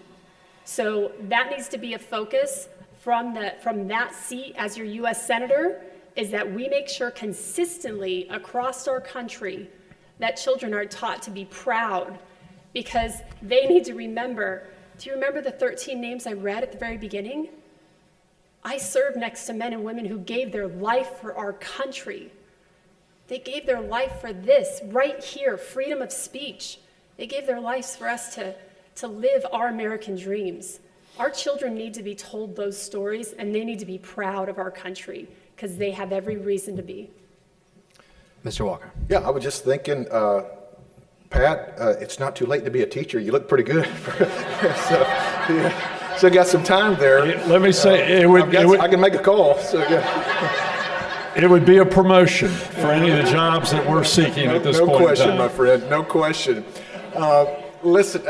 So that needs to be a focus from that seat as your U.S. Senator, is that we make sure consistently across our country that children are taught to be proud, because they need to remember. Do you remember the 13 names I read at the very beginning? I serve next to men and women who gave their life for our country. They gave their life for this, right here, freedom of speech. They gave their lives for us to live our American dreams. Our children need to be told those stories, and they need to be proud of our country, because they have every reason to be. Mr. Walker. Yeah, I was just thinking, Pat, it's not too late to be a teacher. You look pretty good. So, yeah, so got some time there. Let me say, I can make a call. So, yeah. it would be a promotion for any of the jobs that we're seeking at this point in time. No question, my friend, no question. Listen,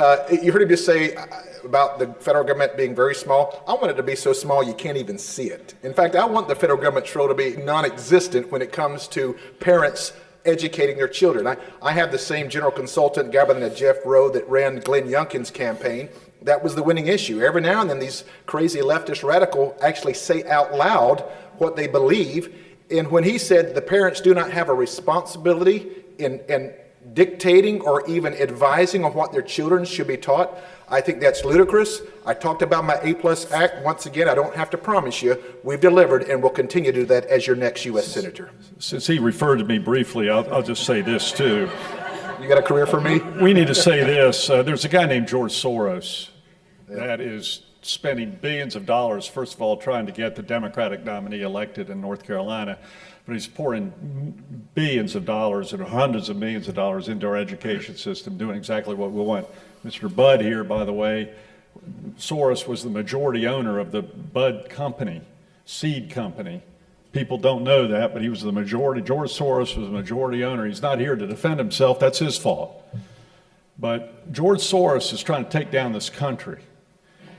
you heard him just say about the federal government being very small. I want it to be so small you can't even see it. In fact, I want the federal government's role to be non-existent when it comes to parents educating their children. I have the same general consultant, guy by the name of Jeff Rowe, that ran Glenn Youngkin's campaign. That was the winning issue. Every now and then these crazy leftist radical actually say out loud what they believe. And when he said the parents do not have a responsibility in dictating or even advising on what their children should be taught, I think that's ludicrous. I talked about my A+ Act. Once again, I don't have to promise you we've delivered, and we'll continue to do that as your next U.S. Senator. Since he referred to me briefly, I'll just say this too. You got a career for me? We need to say this. There's a guy named George Soros that is spending billions of dollars, first of all, trying to get the Democratic nominee elected in North Carolina. But he's pouring billions of dollars and hundreds of millions of dollars into our education system, doing exactly what we want. Mr. Budd here, by the way, Soros was the majority owner of the Budd company, seed company. People don't know that, but he was the majority. George Soros was the majority owner. He's not here to defend himself. That's his fault. But George Soros is trying to take down this country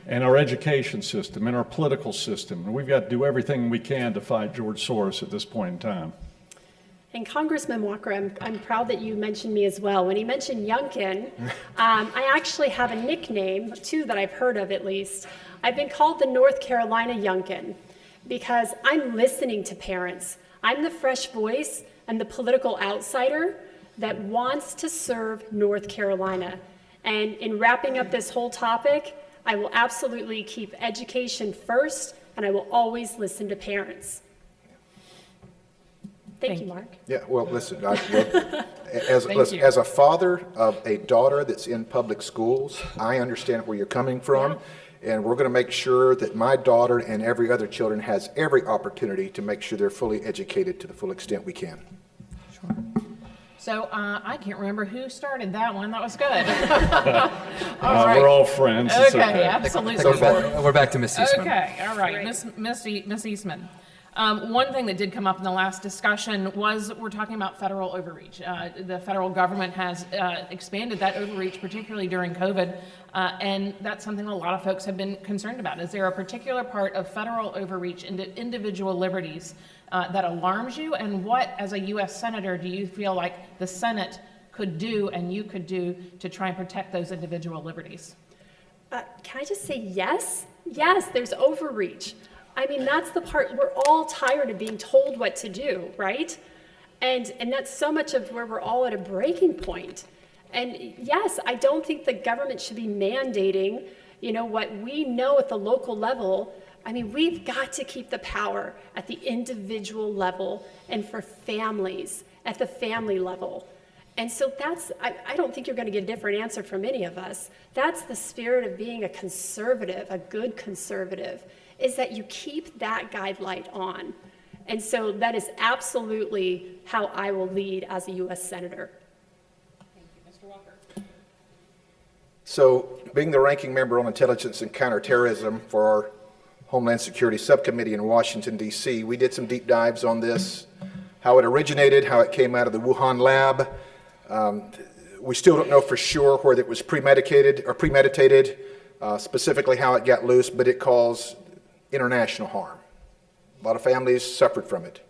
and our education system and our political system. And we've got to do everything we can to fight George Soros at this point in time. And Congressman Walker, I'm proud that you mentioned me as well. When he mentioned Youngkin, I actually have a nickname, too, that I've heard of at least. I've been called the North Carolina Youngkin because I'm listening to parents. I'm the fresh voice and the political outsider that wants to serve North Carolina. And in wrapping up this whole topic, I will absolutely keep education first, and I will always listen to parents. Thank you, Mark. Yeah, well, listen, as a father of a daughter that's in public schools, I understand where you're coming from, and we're going to make sure that my daughter and every other children has every opportunity to make sure they're fully educated to the full extent we can. Sure. So I can't remember who started that one. That was good. We're all friends. It's Okay, absolutely. So we're back to Miss Eastman. Okay, all right, Miss Eastman. One thing that did come up in the last discussion was we're talking about federal overreach. The federal government has expanded that overreach, particularly during COVID, and that's something a lot of folks have been concerned about. Is there a particular part of federal overreach into individual liberties that alarms you? And what, as a U.S. Senator, do you feel like the Senate could do and you could do to try and protect those individual liberties? Can I just say yes? Yes, there's overreach. I mean, that's the part, we're all tired of being told what to do, right? And that's so much of where we're all at a breaking point. And yes, I don't think the government should be mandating, what we know at the local level. I mean, we've got to keep the power at the individual level and for families at the family level. And so I don't think you're going to get a different answer from any of us. That's the spirit of being a conservative, a good conservative, is that you keep that guidelight on. And so that is absolutely how I will lead as a U.S. Senator. Thank you. Mr. Walker. So, being the ranking member on intelligence and counterterrorism for our Homeland Security Subcommittee in Washington, D.C., we did some deep dives on this, how it originated, how it came out of the Wuhan lab. We still don't know for sure whether it was premeditated, specifically how it got loose, but it caused international harm. A lot of families suffered from it.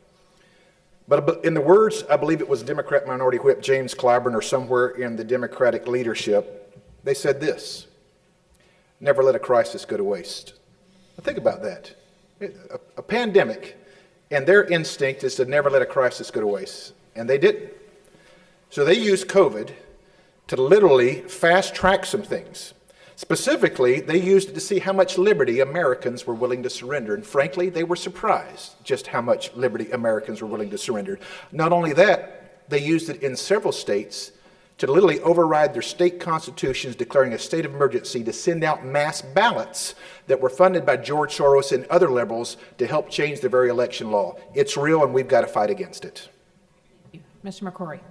But in the words, I believe it was Democrat Minority Whip James Clyburn or somewhere in the Democratic leadership, they said this: never let a crisis go to waste. Now think about that. A pandemic, and their instinct is to never let a crisis go to waste. And they didn't. So they used COVID to literally fast track some things. Specifically, they used it to see how much liberty Americans were willing to surrender. And frankly, they were surprised just how much liberty Americans were willing to surrender. Not only that, they used it in several states to literally override their state constitutions, declaring a state of emergency to send out mass ballots that were funded by George Soros and other liberals to help change the very election law. It's real, and we've got to fight against it. Mr. McCrory.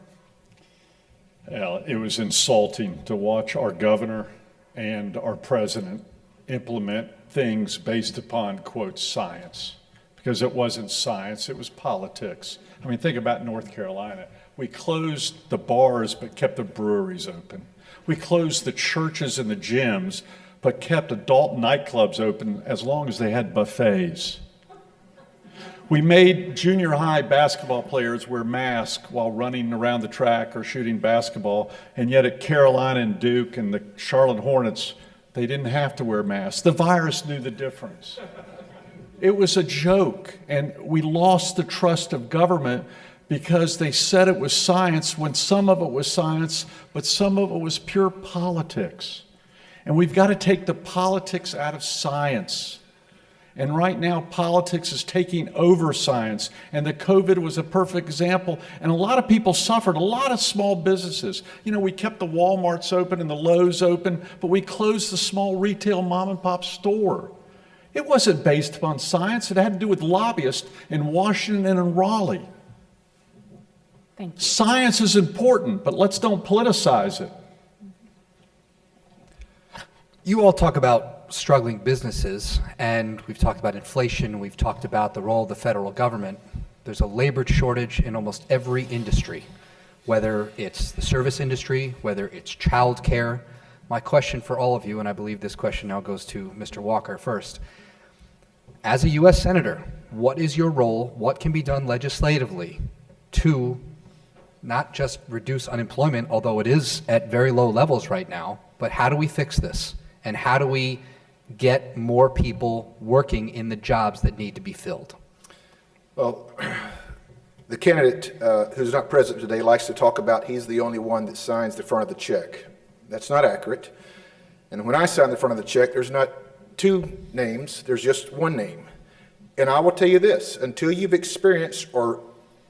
Well, it was insulting to watch our governor and our president implement things based upon, quote, science, because it wasn't science, it was politics. I mean, think about North Carolina. We closed the bars but kept the breweries open. We closed the churches and the gyms but kept adult nightclubs open as long as they had buffets. We made junior high basketball players wear masks while running around the track or shooting basketball, and yet at Carolina and Duke and the Charlotte Hornets, they didn't have to wear masks. The virus knew the difference. It was a joke, and we lost the trust of government because they said it was science when some of it was science, but some of it was pure politics. And we've got to take the politics out of science. And right now, politics is taking over science, and the COVID was a perfect example. And a lot of people suffered, a lot of small businesses. You know, we kept the Walmarts open and the Lowe's open, but we closed the small retail mom and pop store. It wasn't based upon science. It had to do with lobbyists in Washington and in Raleigh. Thank you. Science is important, but let's don't politicize it. You all talk about struggling businesses, and we've talked about inflation, we've talked about the role of the federal government. There's a labor shortage in almost every industry, whether it's the service industry, whether it's childcare. My question for all of you, and I believe this question now goes to Mr. Walker first. As a U.S. Senator, what is your role, what can be done legislatively to not just reduce unemployment, although it is at very low levels right now, but how do we fix this? And how do we get more people working in the jobs that need to be filled? Well, the candidate who's not present today likes to talk about he's the only one that signs the front of the check. That's not accurate. And when I sign the front of the check, there's not two names, there's just one name. And I will tell you this, until you've experienced or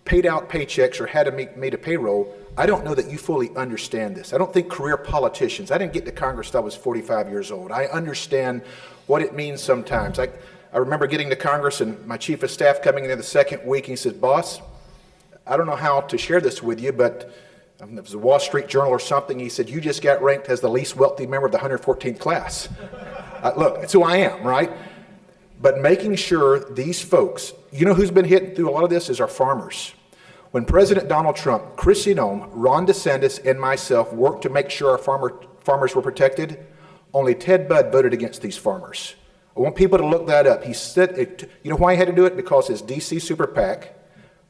paid out paychecks or had to made a payroll, I don't know that you fully understand this. I don't think career politicians, I didn't get to Congress till I was 45 years old. I understand what it means sometimes. I remember getting to Congress and my chief of staff coming in the second week, and he said, "Boss, I don't know how to share this with you, but it was the Wall Street Journal or something." He said, "You just got ranked as the least wealthy member of the 114th class." Look, that's who I am, right? But making sure these folks, you know who's been hit through a lot of this is our farmers. When President Donald Trump, Kristi Noem, Ron DeSantis, and myself worked to make sure our farmers were protected, only Ted Budd voted against these farmers. I want people to look that up. He said, you know why he had to do it? Because his DC super PAC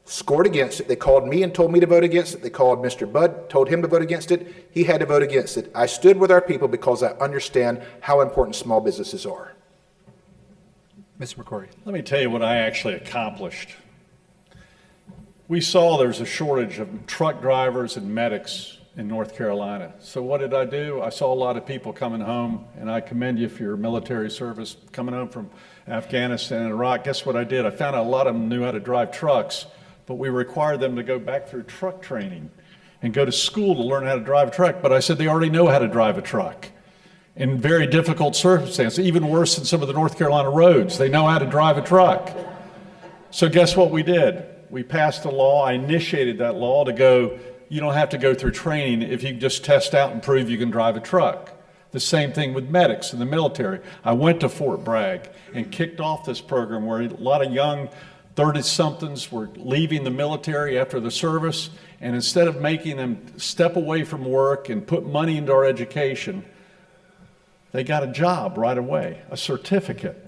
scored against it. They called me and told me to vote against it. They called Mr. Budd, told him to vote against it. He had to vote against it. I stood with our people because I understand how important small businesses are. Mr. McCrory. Let me tell you what I actually accomplished. We saw there's a shortage of truck drivers and medics in North Carolina. So what did I do? I saw a lot of people coming home, and I commend you for your military service coming home from Afghanistan and Iraq. Guess what I did? I found out a lot of them knew how to drive trucks, but we required them to go back through truck training and go to school to learn how to drive a truck. But I said they already know how to drive a truck in very difficult circumstances, even worse than some of the North Carolina roads. They know how to drive a truck. So guess what we did? We passed a law. I initiated that law to go, you don't have to go through training if you just test out and prove you can drive a truck. The same thing with medics in the military. I went to Fort Bragg and kicked off this program where a lot of young 30-somethings were leaving the military after the service, and instead of making them step away from work and put money into our education, they got a job right away, a certificate.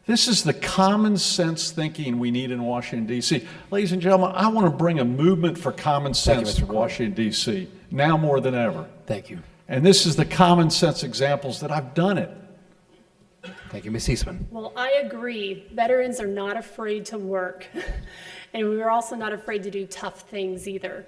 This is the common sense thinking we need in Washington, D.C. Ladies and gentlemen, I want to bring a movement for common sense to Washington, D.C., now more than ever. Thank you. And this is the common sense examples that I've done it. Thank you, Ms. Eastman. Well, I agree. Veterans are not afraid to work. And we're also not afraid to do tough things either.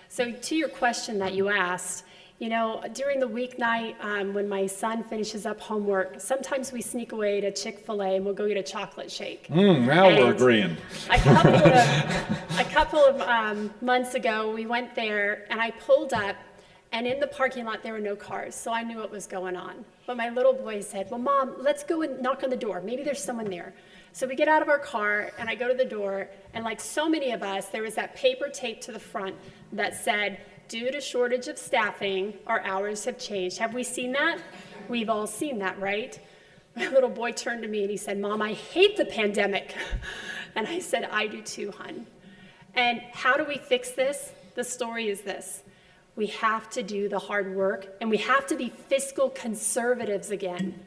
So to your question that you asked, You know, during the weeknight, when my son finishes up homework, sometimes we sneak away to Chick-fil-A and we'll go get a chocolate shake. Now we're And agreeing. A couple of months ago, we went there and I pulled up, and in the parking lot, there were no cars, so I knew what was going on. But my little boy said, well, Mom, let's go and knock on the door. Maybe there's someone there. So we get out of our car, and I go to the door, and like so many of us, there was that paper taped to the front that said, due to shortage of staffing, our hours have changed. Have we seen that? We've all seen that, right? My little boy turned to me and he said, Mom, I hate the pandemic. And I said, I do too, hon. And how do we fix this? The story is this. We have to do the hard work, and we have to be fiscal conservatives again.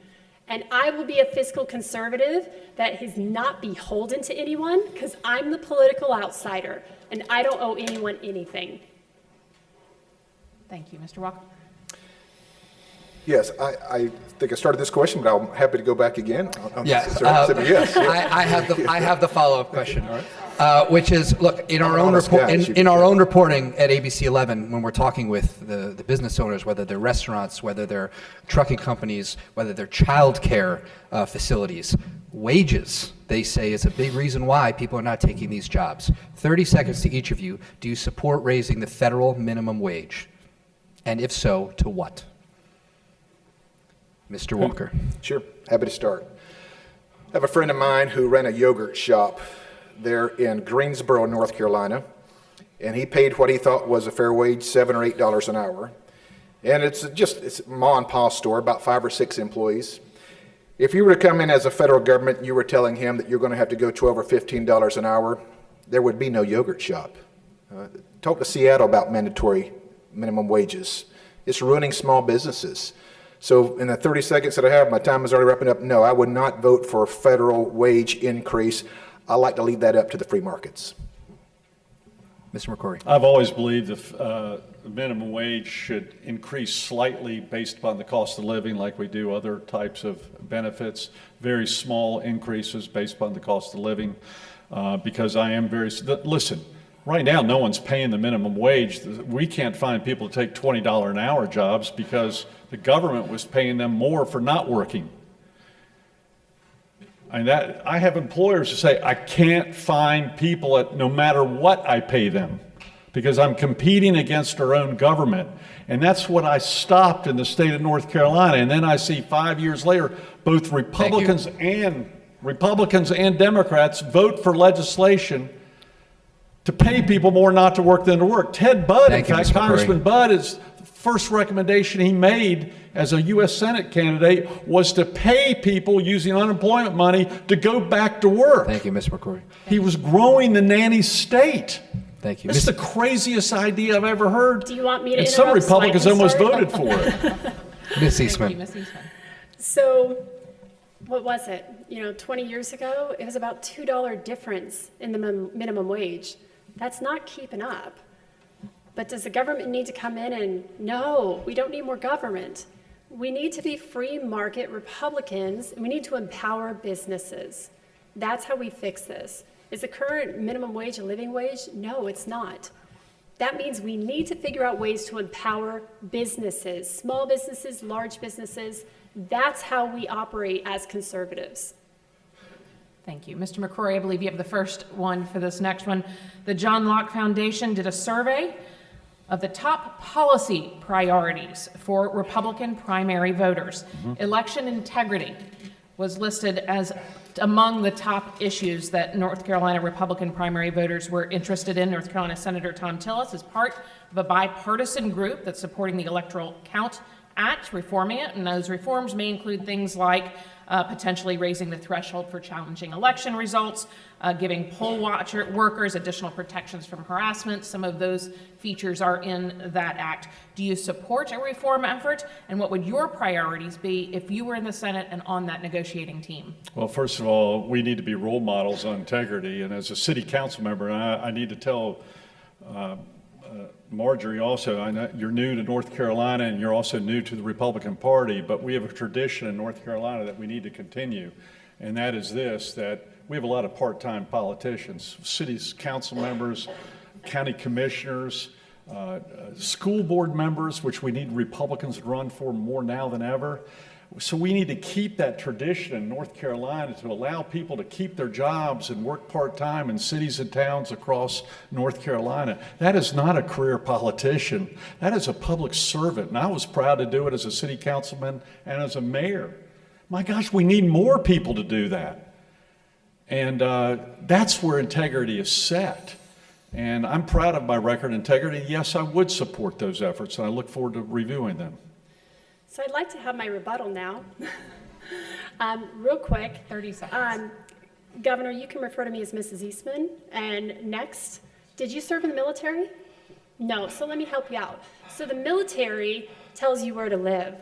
And I will be a fiscal conservative that is not beholden to anyone, because I'm the political outsider, and I don't owe anyone anything. Thank you. Mr. Walker? Yes, I think I started this question, but I'm happy to go back again. Yes. Yes. I have the follow-up question, which is, look, in our own honest report, guy, you in our own reporting at ABC 11, when we're talking with the business owners, whether they're restaurants, whether they're trucking companies, whether they're childcare facilities, wages, they say, is a big reason why people are not taking these jobs. 30 seconds to each of you. Do you support raising the federal minimum wage? And if so, to what? Mr. Walker. Sure, happy to start. I have a friend of mine who ran a yogurt shop there in Greensboro, North Carolina, and he paid what he thought was a fair wage, $7 or $8 an hour. And it's a ma and pa store, about 5 or 6 employees. If you were to come in as a federal government and you were telling him that you're going to have to go $12 or $15 an hour, there would be no yogurt shop. Talk to Seattle about mandatory minimum wages. It's ruining small businesses. So in the 30 seconds that I have, my time is already wrapping up. No, I would not vote for a federal wage increase. I like to leave that up to the free markets. Mr. McCrory. I've always believed the minimum wage should increase slightly based upon the cost of living, like we do other types of benefits. Very small increases based upon the cost of living, because I am listen, right now no one's paying the minimum wage. We can't find people to take $20 an hour jobs because the government was paying them more for not working. I have employers who say, I can't find people no matter what I pay them, because I'm competing against our own government. And that's what I stopped in the state of North Carolina. And then I see 5 years later, both Republicans and Democrats vote for legislation to pay people more not to work than to work. Ted Budd, in fact, Congressman Budd, is the first recommendation he made as a U.S. Senate candidate was to pay people using unemployment money to go back to work. Thank you, Mr. McCrory. He was growing the nanny state. Thank you. This is the craziest idea I've ever heard. Do you want me to And some interrupt so I Republicans can almost start? voted for it. Ms. Thank you, Eastman. Ms. Eastman. So, what was it? 20 years ago, it was about $2 difference in the minimum wage. That's not keeping up. But does the government need to come in and, no, we don't need more government. We need to be free market Republicans, and we need to empower businesses. That's how we fix this. Is the current minimum wage a living wage? No, it's not. That means we need to figure out ways to empower businesses, small businesses, large businesses. That's how we operate as conservatives. Thank you. Mr. McCrory, I believe you have the first one for this next one. The John Locke Foundation did a survey of the top policy priorities for Republican primary voters. Election integrity was listed as among the top issues that North Carolina Republican primary voters were interested in. North Carolina Senator Tom Tillis is part of a bipartisan group that's supporting the Electoral Count Act, reforming it, and those reforms may include things like potentially raising the threshold for challenging election results, giving poll workers additional protections from harassment. Some of those features are in that act. Do you support a reform effort, and what would your priorities be if you were in the Senate and on that negotiating team? Well, first of all, we need to be role models on integrity, and as a city council member, I need to tell Marjorie also, I know you're new to North Carolina and you're also new to the Republican Party, but we have a tradition in North Carolina that we need to continue, and that is this, that we have a lot of part-time politicians, cities, council members, county commissioners, school board members, which we need Republicans to run for more now than ever. So we need to keep that tradition in North Carolina to allow people to keep their jobs and work part-time in cities and towns across North Carolina. That is not a career politician. That is a public servant. And I was proud to do it as a city councilman and as a mayor. My gosh, we need more people to do that. And that's where integrity is set. And I'm proud of my record integrity. Yes, I would support those efforts, and I look forward to reviewing them. So I'd like to have my rebuttal now. Real quick. 30 seconds. Governor, you can refer to me as Mrs. Eastman. And next, did you serve in the military? No, so let me help you out. So the military tells you where to live.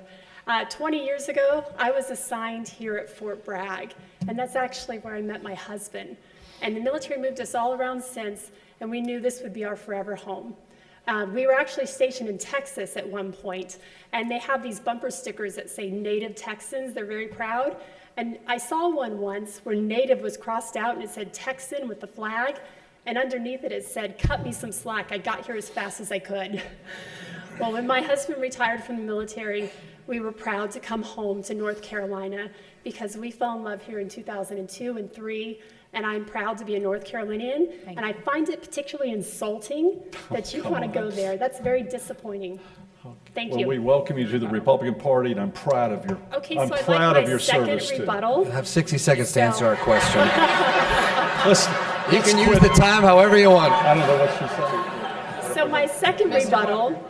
20 years ago, I was assigned here at Fort Bragg, and that's actually where I met my husband. And the military moved us all around since, and we knew this would be our forever home. We were actually stationed in Texas at one point, and they have these bumper stickers that say Native Texans. They're very proud. And I saw one once where Native was crossed out and it said Texan with the flag, and underneath it said, "Cut me some slack. I got here as fast as I could." Well, when my husband retired from the military, we were proud to come home to North Carolina because we fell in love here in 2002 and 2003. And I'm proud to be a North Carolinian, and I find it particularly insulting that you want to go there. That's very disappointing. Thank you. Well, we welcome you to the Republican Party, and I'm proud of your, Okay, so I'm I'd proud like of my your second service too. rebuttal. You have 60 seconds to answer our question. Listen, You can use the time however you want. I don't know what she said. So my second rebuttal,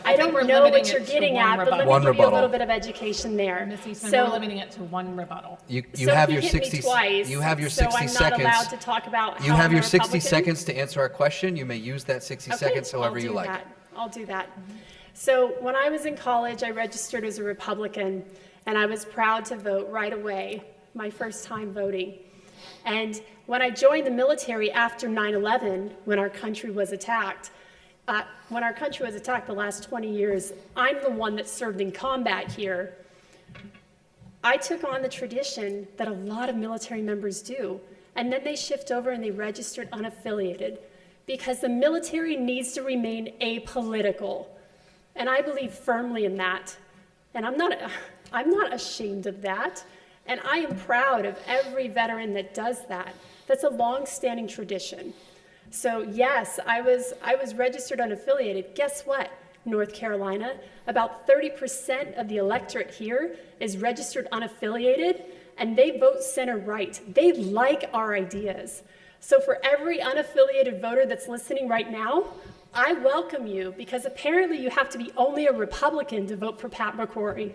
I think we're don't know limiting what you're it to getting one at, but let rebuttal. me One give you a little rebuttal. bit of education there. Ms. Eastman, So- we're limiting it to one rebuttal. You So have he your hit me 60. twice, You have your so 60 I'm seconds. not allowed to talk about You how have I'm your a 60 Republican? seconds to answer our question. You may use that 60 seconds however you like. I'll do that. So when I was in college, I registered as a Republican, and I was proud to vote right away, my first time voting. And when I joined the military after 9/11, when our country was attacked, the last 20 years, I'm the one that served in combat here. I took on the tradition that a lot of military members do, and then they shift over and they registered unaffiliated because the military needs to remain apolitical. And I believe firmly in that. And I'm not ashamed of that. And I am proud of every veteran that does that. That's a long-standing tradition. So yes, I was registered unaffiliated. Guess what, North Carolina? About 30% of the electorate here is registered unaffiliated, and they vote center right. They like our ideas. So for every unaffiliated voter that's listening right now, I welcome you, because apparently you have to be only a Republican to vote for Pat McCrory.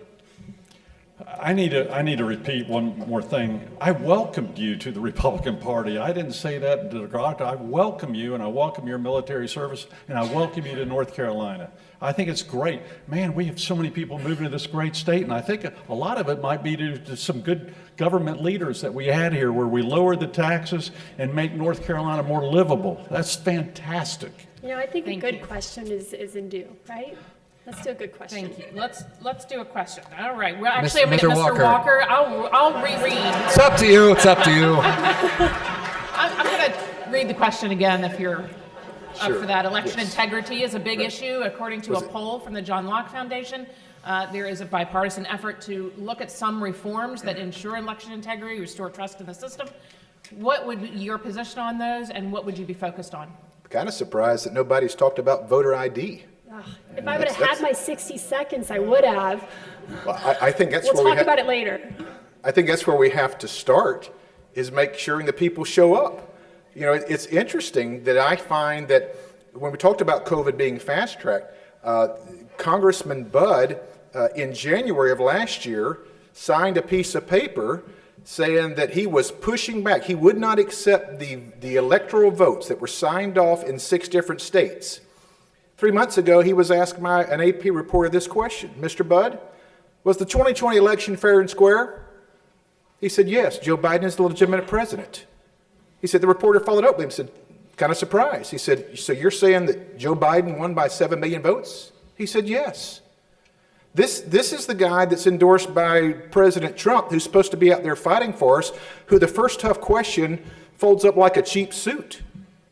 I need to repeat one more thing. I welcomed you to the Republican Party. I didn't say that to the crowd. I welcome you, and I welcome your military service, and I welcome you to North Carolina. I think it's great. Man, we have so many people moving to this great state, and I think a lot of it might be due to some good government leaders that we had here, where we lowered the taxes and make North Carolina more livable. That's fantastic. You know, I think Thank a good you. question is in due, right? Let's do a good question. Thank you. Let's do a question. All right. Well, actually, I'm going to Mr. Mr. Walker. Walker. I'll reread. It's up to you. It's up to you. I'm going to read the question again if you're up Sure. for that. Election Yes. integrity is a big Right. issue. According to a poll from the John Locke Foundation, there is a bipartisan effort to look at some reforms that ensure election integrity, restore trust in the system. What would be your position on those, and what would you be focused on? Kind of surprised that nobody's talked about voter ID. If I would have That's- had my 60 seconds, I would have. Well, I think that's We'll where we talk about have, it later. I think that's where we have to start, is make sure that people show up. You know, it's interesting that I find that when we talked about COVID being fast-tracked, Congressman Budd, in January of last year, signed a piece of paper saying that he was pushing back. He would not accept the electoral votes that were signed off in 6 different states. 3 months ago, he was asked by an AP reporter this question: Mr. Budd, was the 2020 election fair and square? He said, yes, Joe Biden is the legitimate president. He said, the reporter followed up with him and said, kind of surprised. He said, so you're saying that Joe Biden won by 7 million votes? He said, yes. This is the guy that's endorsed by President Trump, who's supposed to be out there fighting for us, who the first tough question folds up like a cheap suit.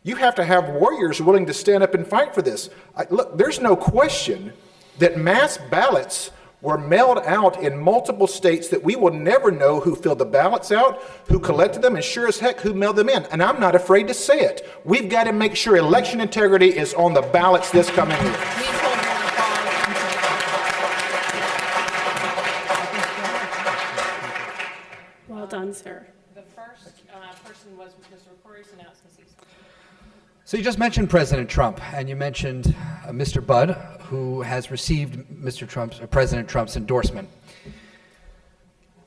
You have to have warriors willing to stand up and fight for this. Look, there's no question that mass ballots were mailed out in multiple states that we will never know who filled the ballots out, who collected them, and sure as heck who mailed them in. And I'm not afraid to say it. We've got to make sure election integrity is on the ballots this coming year. Well done, sir. The first person was Mr. McCrory, so now it's Ms. Eastman. So you just mentioned President Trump, and you mentioned Mr. Budd, who has received President Trump's endorsement.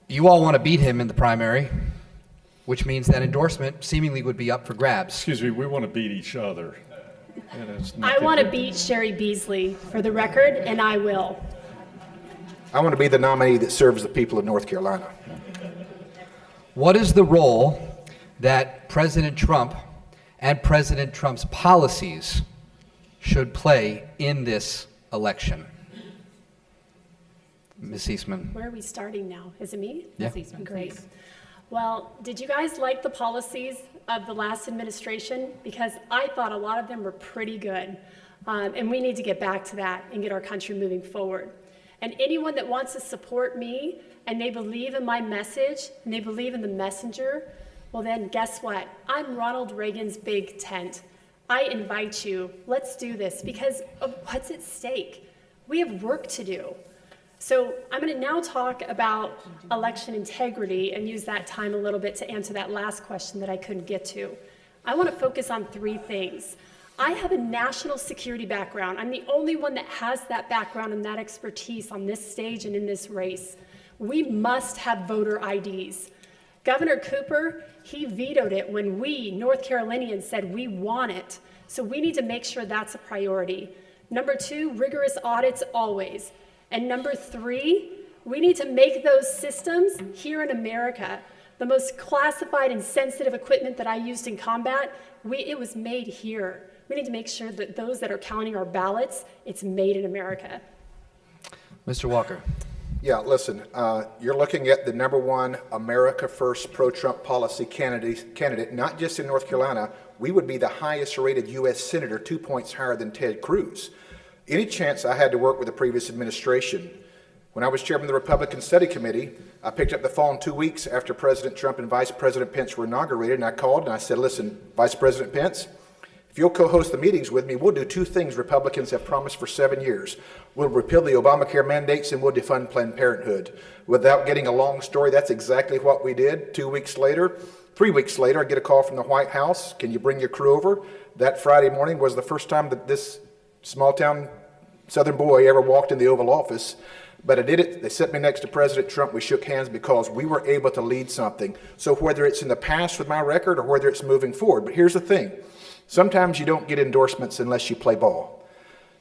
You all want to beat him in the primary, which means that endorsement seemingly would be up for grabs. Excuse me, we want to beat each other. And it's I nothing- want to beat Sherry Beasley for the record, and I will. I want to be the nominee that serves the people of North Carolina. What is the role that President Trump and President Trump's policies should play in this election? Ms. Eastman. Where are we starting now? Is it me? Yeah. Ms. Eastman, Great. please. Well, did you guys like the policies of the last administration? Because I thought a lot of them were pretty good. And we need to get back to that and get our country moving forward. And anyone that wants to support me and they believe in my message and they believe in the messenger, well then guess what? I'm Ronald Reagan's big tent. I invite you, let's do this because of what's at stake. We have work to do. So I'm going to now talk about election integrity and use that time a little bit to answer that last question that I couldn't get to. I want to focus on three things. I have a national security background. I'm the only one that has that background and that expertise on this stage and in this race. We must have voter IDs. Governor Cooper, he vetoed it when we, North Carolinians, said we want it. So we need to make sure that's a priority. Number two, rigorous audits always. And number three, we need to make those systems here in America. The most classified and sensitive equipment that I used in combat, it was made here. We need to make sure that those that are counting our ballots, it's made in America. Mr. Walker. Yeah, listen, you're looking at the number one America First pro-Trump policy candidate, not just in North Carolina. We would be the highest rated U.S. Senator, 2 points higher than Ted Cruz. Any chance I had to work with the previous administration, when I was chairman of the Republican Study Committee, I picked up the phone 2 weeks after President Trump and Vice President Pence were inaugurated, and I called and I said, listen, Vice President Pence, if you'll co-host the meetings with me, we'll do two things Republicans have promised for 7 years. We'll repeal the Obamacare mandates and we'll defund Planned Parenthood. Without getting a long story, that's exactly what we did. 3 weeks later, I get a call from the White House. Can you bring your crew over? That Friday morning was the first time that this small town Southern boy ever walked in the Oval Office. But I did it. They set me next to President Trump. We shook hands because we were able to lead something. So whether it's in the past with my record or whether it's moving forward, but here's the thing. Sometimes you don't get endorsements unless you play ball.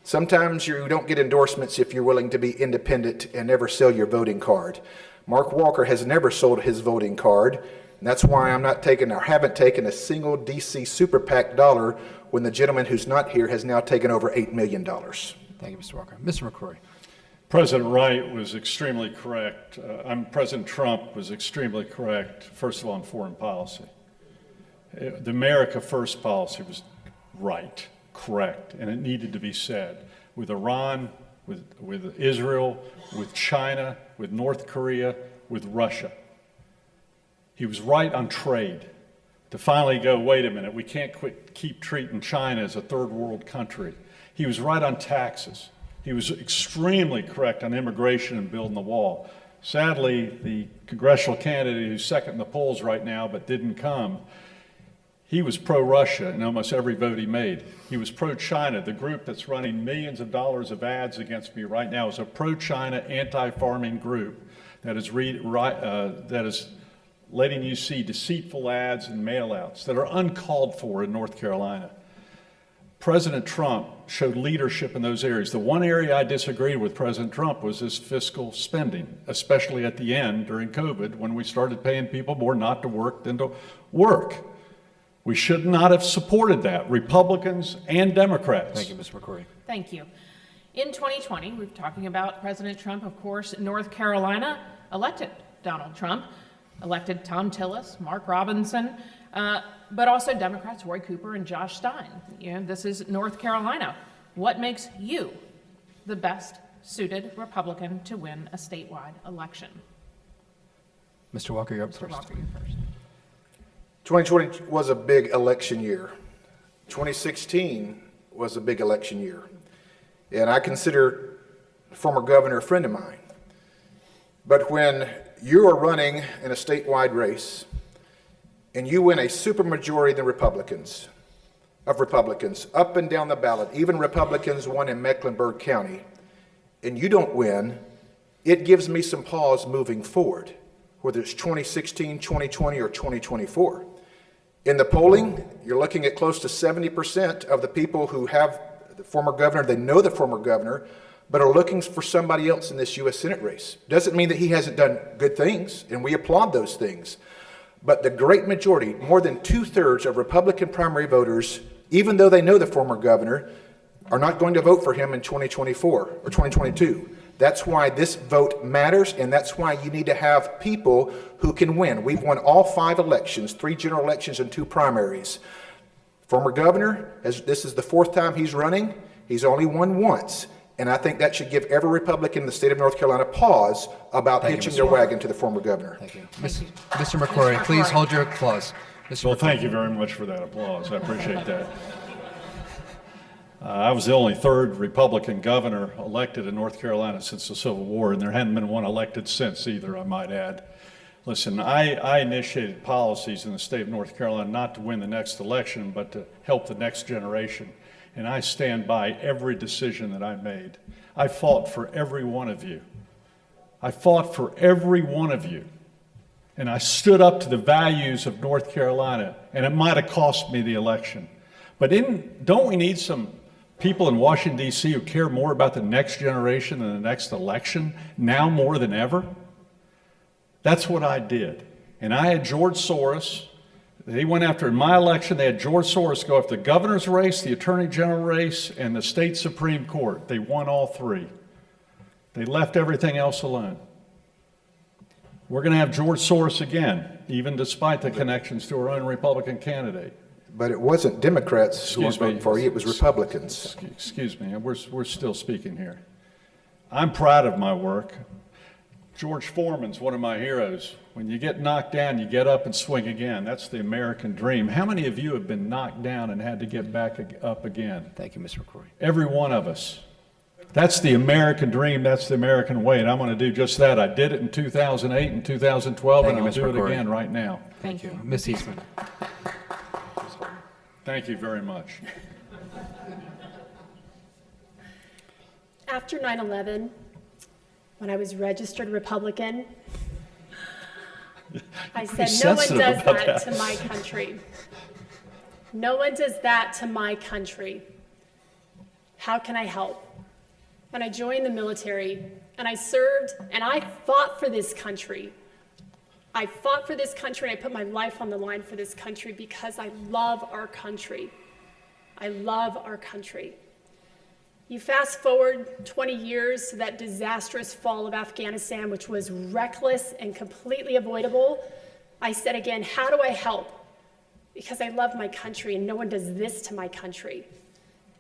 Sometimes you don't get endorsements if you're willing to be independent and never sell your voting card. Mark Walker has never sold his voting card, and that's why I'm not taking or haven't taken a single DC Super PAC dollar when the gentleman who's not here has now taken over $8 million. Thank you, Mr. Walker. Mr. McCrory. President Wright was extremely correct. President Trump was extremely correct, first of all, on foreign policy. The America First policy was right, correct, and it needed to be said. With Iran, with Israel, with China, with North Korea, with Russia. He was right on trade. To finally go, wait a minute, we can't keep treating China as a third world country. He was right on taxes. He was extremely correct on immigration and building the wall. Sadly, the congressional candidate who's second in the polls right now but didn't come, he was pro-Russia in almost every vote he made. He was pro-China. The group that's running millions of dollars of ads against me right now is a pro-China, anti-farming group that is letting you see deceitful ads and mail-outs that are uncalled for in North Carolina. President Trump showed leadership in those areas. The one area I disagreed with President Trump was his fiscal spending, especially at the end during COVID when we started paying people more not to work than to work. We should not have supported that, Republicans and Democrats. Thank you, Mr. McCrory. Thank you. In 2020, we're talking about President Trump, of course, North Carolina elected Donald Trump. elected Tom Tillis, Mark Robinson, but also Democrats Roy Cooper and Josh Stein. This is North Carolina. What makes you the best suited Republican to win a statewide election? Mr. Walker, you're up Mr. first. Walker, you first. 2020 was a big election year. 2016 was a big election year. And I consider the former governor a friend of mine. But when you are running in a statewide race and you win a supermajority of Republicans, up and down the ballot, even Republicans won in Mecklenburg County, and you don't win, it gives me some pause moving forward, whether it's 2016, 2020, or 2024. In the polling, you're looking at close to 70% of the people who have the former governor, they know the former governor, but are looking for somebody else in this U.S. Senate race. Doesn't mean that he hasn't done good things, and we applaud those things. But the great majority, more than 2/3 of Republican primary voters, even though they know the former governor, are not going to vote for him in 2024 or 2022. That's why this vote matters, and that's why you need to have people who can win. We've won all 5 elections, 3 general elections and 2 primaries. Former governor, this is the 4th time he's running. He's only won once. And I think that should give every Republican in the state of North Carolina pause about hitching their wagon to the former governor. Thank you. Mr. McCrory, please hold your applause. Mr. Well, McCrory. thank you very much for that applause. I appreciate that. I was the only 3rd Republican governor elected in North Carolina since the Civil War, and there hadn't been one elected since either, I might add. Listen, I initiated policies in the state of North Carolina not to win the next election, but to help the next generation. And I stand by every decision that I made. I fought for every one of you. I fought for every one of you. And I stood up to the values of North Carolina, and it might have cost me the election. But don't we need some people in Washington, D.C. who care more about the next generation than the next election, now more than ever? That's what I did. And I had George Soros. They went after, in my election, they had George Soros go after the governor's race, the attorney general race, and the state Supreme Court. They won all 3. They left everything else alone. We're going to have George Soros again, even despite the connections to our own Republican candidate. But it wasn't Democrats who were voting for you, it was Republicans. Excuse me, we're still speaking here. I'm proud of my work. George Foreman's one of my heroes. When you get knocked down, you get up and swing again. That's the American dream. How many of you have been knocked down and had to get back up again? Thank you, Mr. McCrory. Every one of us. That's the American dream. That's the American way, and I'm going to do just that. I did it in 2008 and 2012, and I'll do it again right now. Thank you. Ms. Eastman. Thank you very much. After 9/11, when I was registered Republican, I said, no one does that to my country. No one does that to my country. How can I help? And I joined the military, and I served, and I fought for this country. I fought for this country, and I put my life on the line for this country because I love our country. I love our country. You fast forward 20 years to that disastrous fall of Afghanistan, which was reckless and completely avoidable. I said again, how do I help? Because I love my country, and no one does this to my country.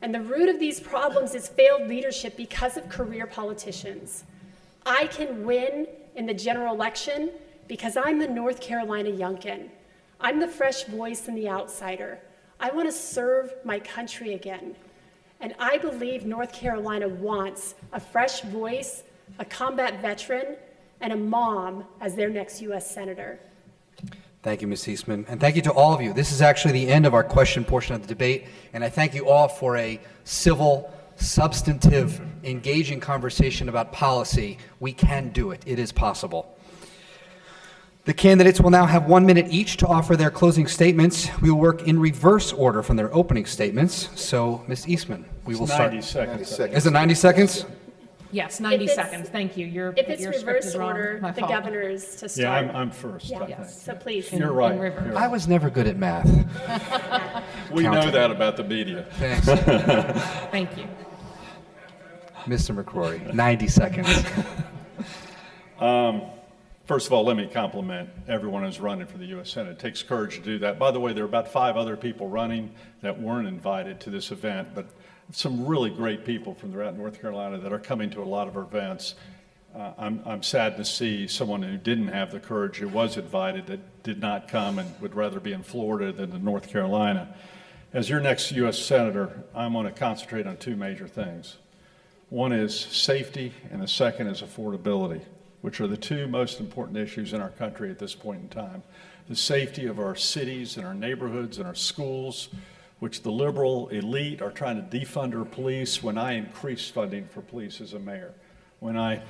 And the root of these problems is failed leadership because of career politicians. I can win in the general election because I'm the North Carolina Youngkin. I'm the fresh voice and the outsider. I want to serve my country again. And I believe North Carolina wants a fresh voice, a combat veteran, and a mom as their next U.S. Senator. Thank you, Ms. Eastman. And thank you to all of you. This is actually the end of our question portion of the debate. And I thank you all for a civil, substantive, engaging conversation about policy. We can do it. It is possible. The candidates will now have 1 minute each to offer their closing statements. We will work in reverse order from their opening statements. So, Ms. Eastman, we will start. 90 seconds. 90 seconds. Is it 90 seconds? Yes, 90 If it's- seconds. Thank you. If it's your script reverse is wrong. order, My the fault. governor's to Yeah, start. I'm first, I think. Yes, so please. You're in right. reverse. You're I right. was never good at math. We know counting. that about the media. Thanks. Thank you. Mr. McCrory, 90 seconds. First of all, let me compliment everyone who's running for the U.S. Senate. It takes courage to do that. By the way, there are about 5 other people running that weren't invited to this event, but some really great people from throughout North Carolina that are coming to a lot of our events. I'm sad to see someone who didn't have the courage, who was invited, that did not come and would rather be in Florida than in North Carolina. As your next U.S. Senator, I'm going to concentrate on 2 major things. One is safety, and the second is affordability, which are the 2 most important issues in our country at this point in time. The safety of our cities and our neighborhoods and our schools, which the liberal elite are trying to defund our police when I increased funding for police as a mayor. When I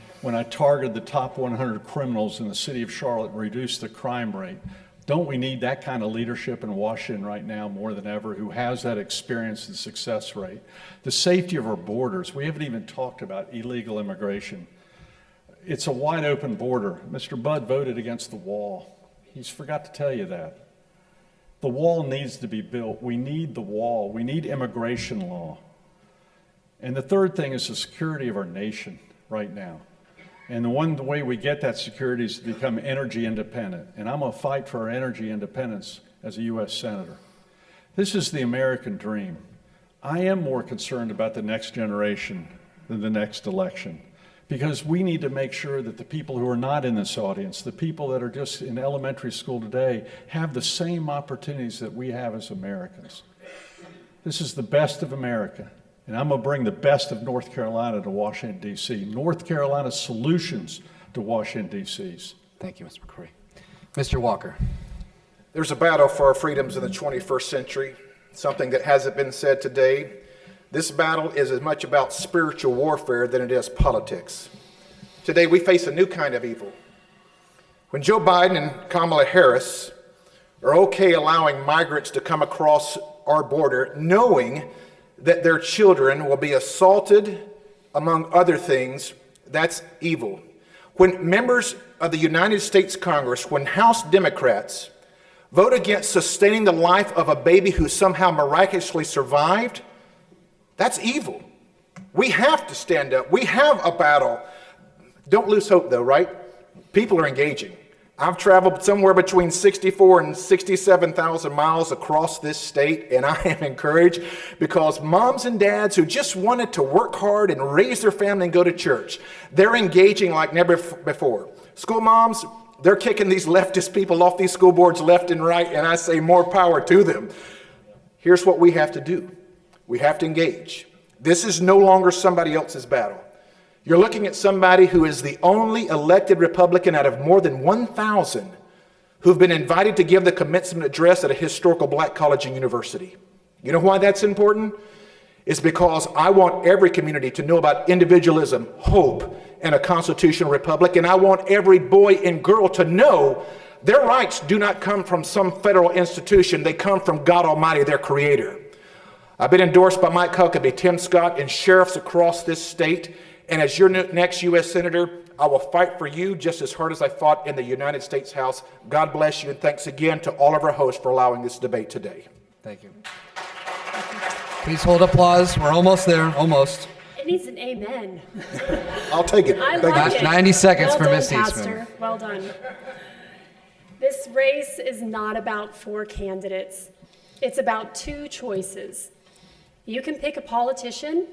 targeted the top 100 criminals in the city of Charlotte and reduced the crime rate. Don't we need that kind of leadership in Washington right now more than ever, who has that experience and success rate? The safety of our borders. We haven't even talked about illegal immigration. It's a wide open border. Mr. Budd voted against the wall. He's forgot to tell you that. The wall needs to be built. We need the wall. We need immigration law. And the third thing is the security of our nation right now. And the way we get that security is to become energy independent. And I'm going to fight for our energy independence as a U.S. Senator. This is the American dream. I am more concerned about the next generation than the next election, because we need to make sure that the people who are not in this audience, the people that are just in elementary school today, have the same opportunities that we have as Americans. This is the best of America. And I'm going to bring the best of North Carolina to Washington, D.C. North Carolina solutions to Washington, D.C.'s. Thank you, Mr. McCrory. Mr. Walker. There's a battle for our freedoms in the 21st century, something that hasn't been said today. This battle is as much about spiritual warfare than it is politics. Today, we face a new kind of evil. When Joe Biden and Kamala Harris are okay allowing migrants to come across our border, knowing that their children will be assaulted, among other things, that's evil. When members of the United States Congress, when House Democrats vote against sustaining the life of a baby who somehow miraculously survived, that's evil. We have to stand up. We have a battle. Don't lose hope, though, right? People are engaging. I've traveled somewhere between 64 and 67,000 miles across this state, and I am encouraged because moms and dads who just wanted to work hard and raise their family and go to church, they're engaging like never before. School moms, they're kicking these leftist people off these school boards left and right, and I say more power to them. Here's what we have to do. We have to engage. This is no longer somebody else's battle. You're looking at somebody who is the only elected Republican out of more than 1,000 who've been invited to give the commencement address at a historical black college and university. You know why that's important? It's because I want every community to know about individualism, hope, and a constitutional republic, and I want every boy and girl to know their rights do not come from some federal institution. They come from God Almighty, their creator. I've been endorsed by Mike Huckabee, Tim Scott, and sheriffs across this state. And as your next U.S. Senator, I will fight for you just as hard as I fought in the United States House. God bless you, and thanks again to all of our hosts for allowing this debate today. Thank you. Please hold applause. We're almost there, almost. It needs an amen. I'll take it. I Thank like you. it. 90 seconds well for done, Miss Eastman. Pastor. Well done. This race is not about 4 candidates. It's about 2 choices. You can pick a politician,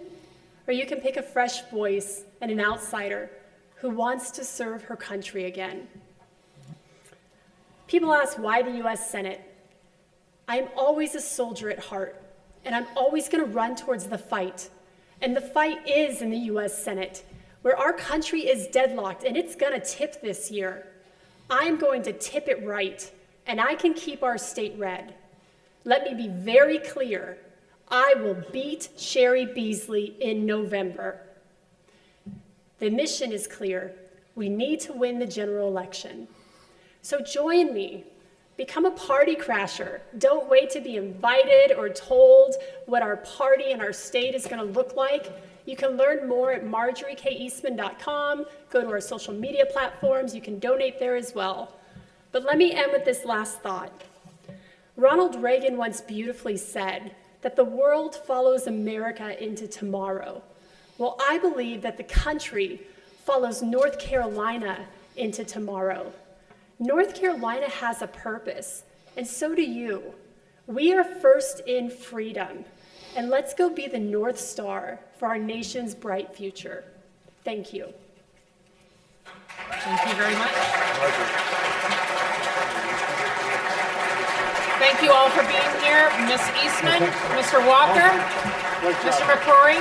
or you can pick a fresh voice and an outsider who wants to serve her country again. People ask, why the U.S. Senate? I'm always a soldier at heart, and I'm always going to run towards the fight. And the fight is in the U.S. Senate, where our country is deadlocked, and it's going to tip this year. I'm going to tip it right, and I can keep our state red. Let me be very clear. I will beat Sherry Beasley in November. The mission is clear. We need to win the general election. So join me. Become a party crasher. Don't wait to be invited or told what our party and our state is going to look like. You can learn more at MarjorieKEastman.com. Go to our social media platforms. You can donate there as well. But let me end with this last thought. Ronald Reagan once beautifully said that the world follows America into tomorrow. Well, I believe that the country follows North Carolina into tomorrow. North Carolina has a purpose, and so do you. We are first in freedom, and let's go be the North Star for our nation's bright future. Thank you. Thank you very much. Thank you all for being here. Ms. Eastman, Mr. Walker, Mr. McCrory.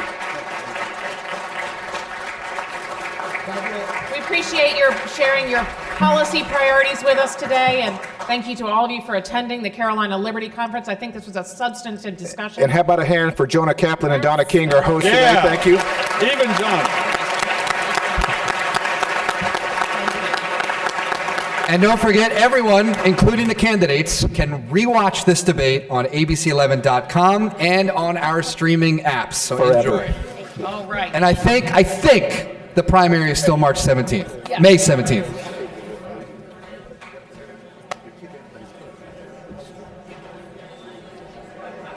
We appreciate your sharing your policy priorities with us today, and thank you to all of you for attending the Carolina Liberty Conference. I think this was a substantive discussion. And how about a hand for Jonah Kaplan and Donna King, our hosts today? Yeah. Thank you. Even John. And don't forget, everyone, including the candidates, can rewatch this debate on abc11.com and on our streaming apps. So Forever. enjoy. All right. And I think the primary is still March 17th, May 17th.